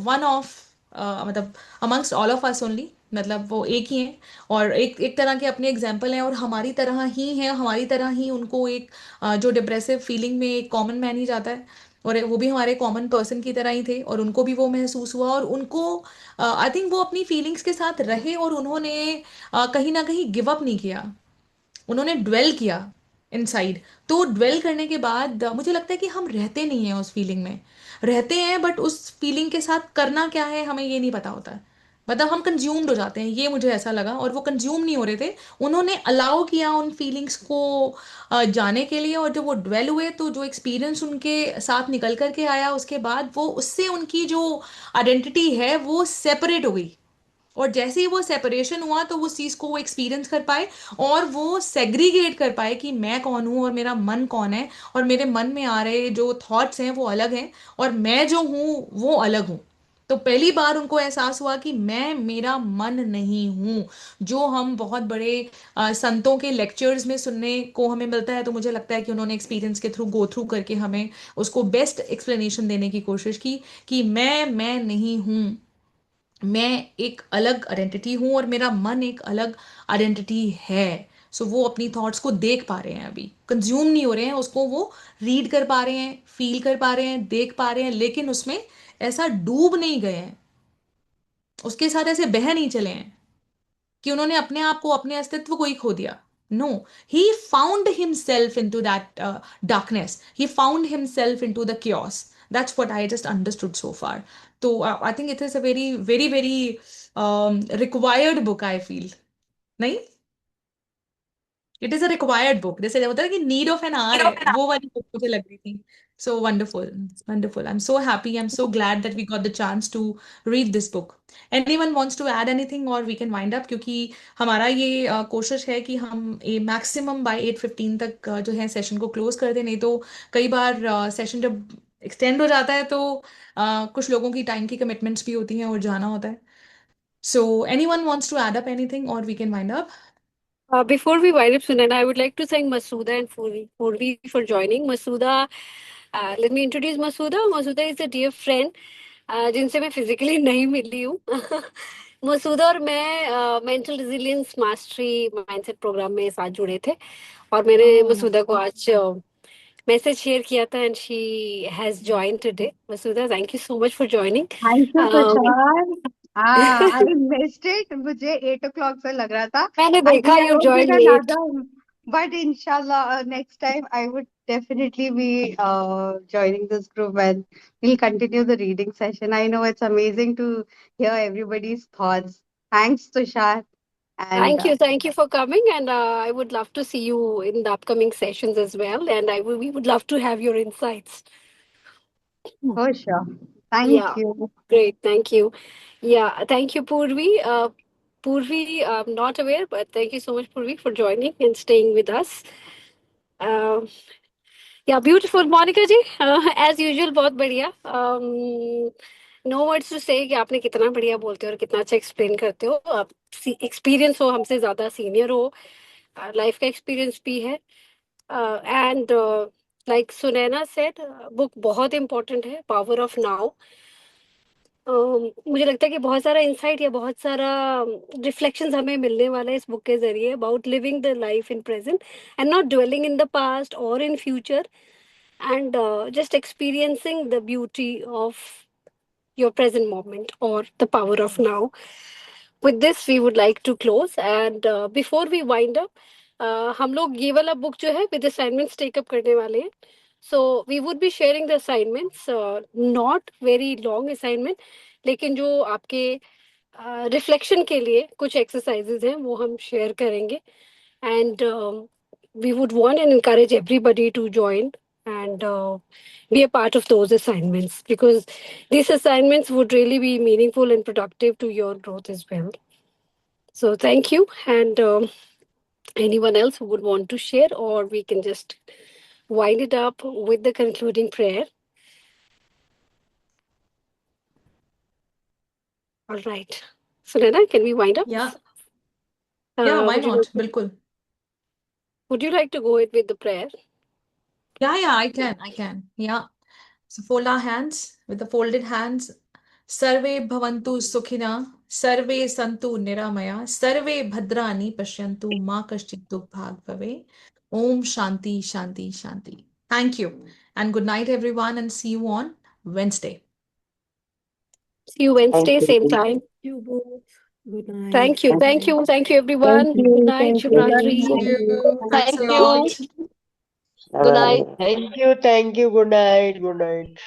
one of, मतलब amongst all of us only, मतलब वो एक ही हैं। और एक एक तरह के अपने एग्जाम्पल हैं, और हमारी तरह ही हैं, हमारी तरह ही उनको एक जो डिप्रेसिव फीलिंग में एक कॉमन मैन ही जाता है, और वो भी हमारे कॉमन पर्सन की तरह ही थे, और उनको भी वो महसूस हुआ। और उनको आई थिंक वो अपनी फीलिंग्स के साथ रहे, और उन्होंने कहीं ना कहीं गिव अप नहीं किया, उन्होंने ड्वेल किया इनसाइड। तो ड्वेल करने के बाद मुझे लगता है कि हम रहते नहीं हैं उस फीलिंग में, रहते हैं बट उस फीलिंग के साथ करना क्या है हमें ये नहीं पता होता है। मतलब हम कंज्यूम्ड हो जाते हैं, ये मुझे ऐसा लगा। और वो कंज्यूम नहीं हो रहे थे, उन्होंने अलाउ किया उन फीलिंग्स को जाने के लिए। और जब वो ड्वेल हुए तो जो एक्सपीरियंस उनके साथ निकल करके आया, उसके बाद वो, उससे उनकी जो आइडेंटिटी है वो सेपरेट हो गई। और जैसे ही वो सेपरेशन हुआ तो उस चीज को वो एक्सपीरियंस कर पाए, और वो सेग्रीगेट कर पाए कि मैं कौन हूँ और मेरा मन कौन है, और मेरे मन में आ रहे जो थॉट्स हैं वो अलग हैं, और मैं जो हूँ वो अलग हूँ। तो पहली बार उनको एहसास हुआ कि मैं मेरा मन नहीं हूँ, जो हम बहुत बड़े संतों के लेक्चर्स में सुनने को हमें मिलता है। तो मुझे लगता है कि उन्होंने एक्सपीरियंस के थ्रू, गो थ्रू करके हमें उसको बेस्ट एक्सप्लेनेशन देने की कोशिश की कि मैं नहीं हूँ, मैं एक अलग आइडेंटिटी हूं, और मेरा मन एक अलग आइडेंटिटी है। सो वो अपनी थॉट्स को देख पा रहे हैं, अभी कंज्यूम नहीं हो रहे हैं उसको, वो रीड कर पा रहे हैं, फील कर पा रहे हैं, देख पा रहे हैं, लेकिन उसमें ऐसा डूब नहीं गए हैं, उसके साथ ऐसे बह नहीं चले हैं कि उन्होंने अपने आप को, अपने अस्तित्व को ही खो दिया। No, he found himself into that darkness, he found himself into the chaos. That's what I just understood so far. So I think it is a very very very required book, I feel. नहीं, it is a required book, जैसे होता है कि need of an hour है, वो वाली book मुझे लग रही थी। So wonderful, wonderful, I am so happy, I am so glad that we got the chance to read this book. Anyone wants to add anything और वी कैन वाइंड अप, क्योंकि हमारा ये कोशिश है कि हम ए मैक्सिमम बाय 8:15 तक जो है सेशन को क्लोज कर दें। नहीं तो कई बार सेशन जब एक्सटेंड हो जाता है तो कुछ लोगों की टाइम की कमिटमेंट्स भी होती हैं और जाना होता है। So anyone wants to add up anything और we can wind up. Before we wind up, Sunan, I would like to thank Masuda and Purvi for joining. Masuda, let me introduce Masuda. Masuda is a dear friend, जिनसे मैं physically नहीं मिली हूँ। मसूदा और मैं mental resilience mastery mindset programme में साथ जुड़े थे, और मैंने Oh. मसूदा को आज मैसेज शेयर किया था, and she has join today. Masooda, thank you so much for joining. Thank you Prashant. हाँ, आई मिस्ड इट. मुझे 8 o'clock से लग रहा था. मैंने I देखा think I you would join get लेट. another, but inshallah next time I would definitely be joining this group and we'll continue the reading session. I know it's amazing to hear everybody's thoughts. Thanks, Tushar. And Thank you for coming, and I would love to see you in the upcoming sessions as well. And we would love to have your insights. for sure. Thank Yeah, you. great. Thank you. Yeah, thank you, Purvi. Purvi, I'm not aware, but thank you so much, Purvi, for joining and staying with us. Um, yeah, beautiful, Monica ji. As usual, बहुत बढ़िया. No words to से कि आपने कितना बढ़िया बोलते हो और कितना अच्छा एक्सप्लेन करते हो. आप एक्सपीरियंस हो, हमसे ज्यादा सीनियर हो, लाइफ का एक्सपीरियंस भी है. And like Sunaina said, book बहुत इंपॉर्टेंट है, पावर ऑफ नाउ. मुझे लगता है कि बहुत सारा इंसाइट या बहुत सारा रिफ्लेक्शंस हमें मिलने वाला है इस बुक के जरिए, about living the life in present and not dwelling in the past और in future, and just experiencing the beauty of your present moment or the power of now. With this we would like to close, and before we wind up, हम लोग ये वाला book जो है with assignments take up करने वाले हैं. So we would be sharing the assignments, not very long assignment, लेकिन जो आपके रिफ्लेक्शन के लिए कुछ एक्सरसाइजेज हैं वो हम शेयर करेंगे. And we would want and encourage everybody to join and be a part of those assignments, because these assignments would really be meaningful and productive to your growth as well. So thank you. And anyone else who would want to share, or we can just wind it up with the concluding prayer. All right. So Nana, can we wind up? Yeah. Yeah, why would you not? like to- बिल्कुल. Would you like to go it with the prayer? Yeah, I can. Yeah. So fold our hands. With the folded hands, सर्वे भवन्तु सुखिनः, सर्वे सन्तु निरामया, सर्वे भद्राणि पश्यन्तु, मा कश्चित् दुःखभाग् भवेत्. Om Shanti, Shanti, Shanti. Thank you. And good night, everyone, and see you on Wednesday. See you Wednesday, same time. You both. Good night. Thank you. Thank you, everyone. Thank you. Good night, Thank you. Shubhratri. Thank you. Thanks a Thank you. lot. Good night. Thank you. Good night. Good night.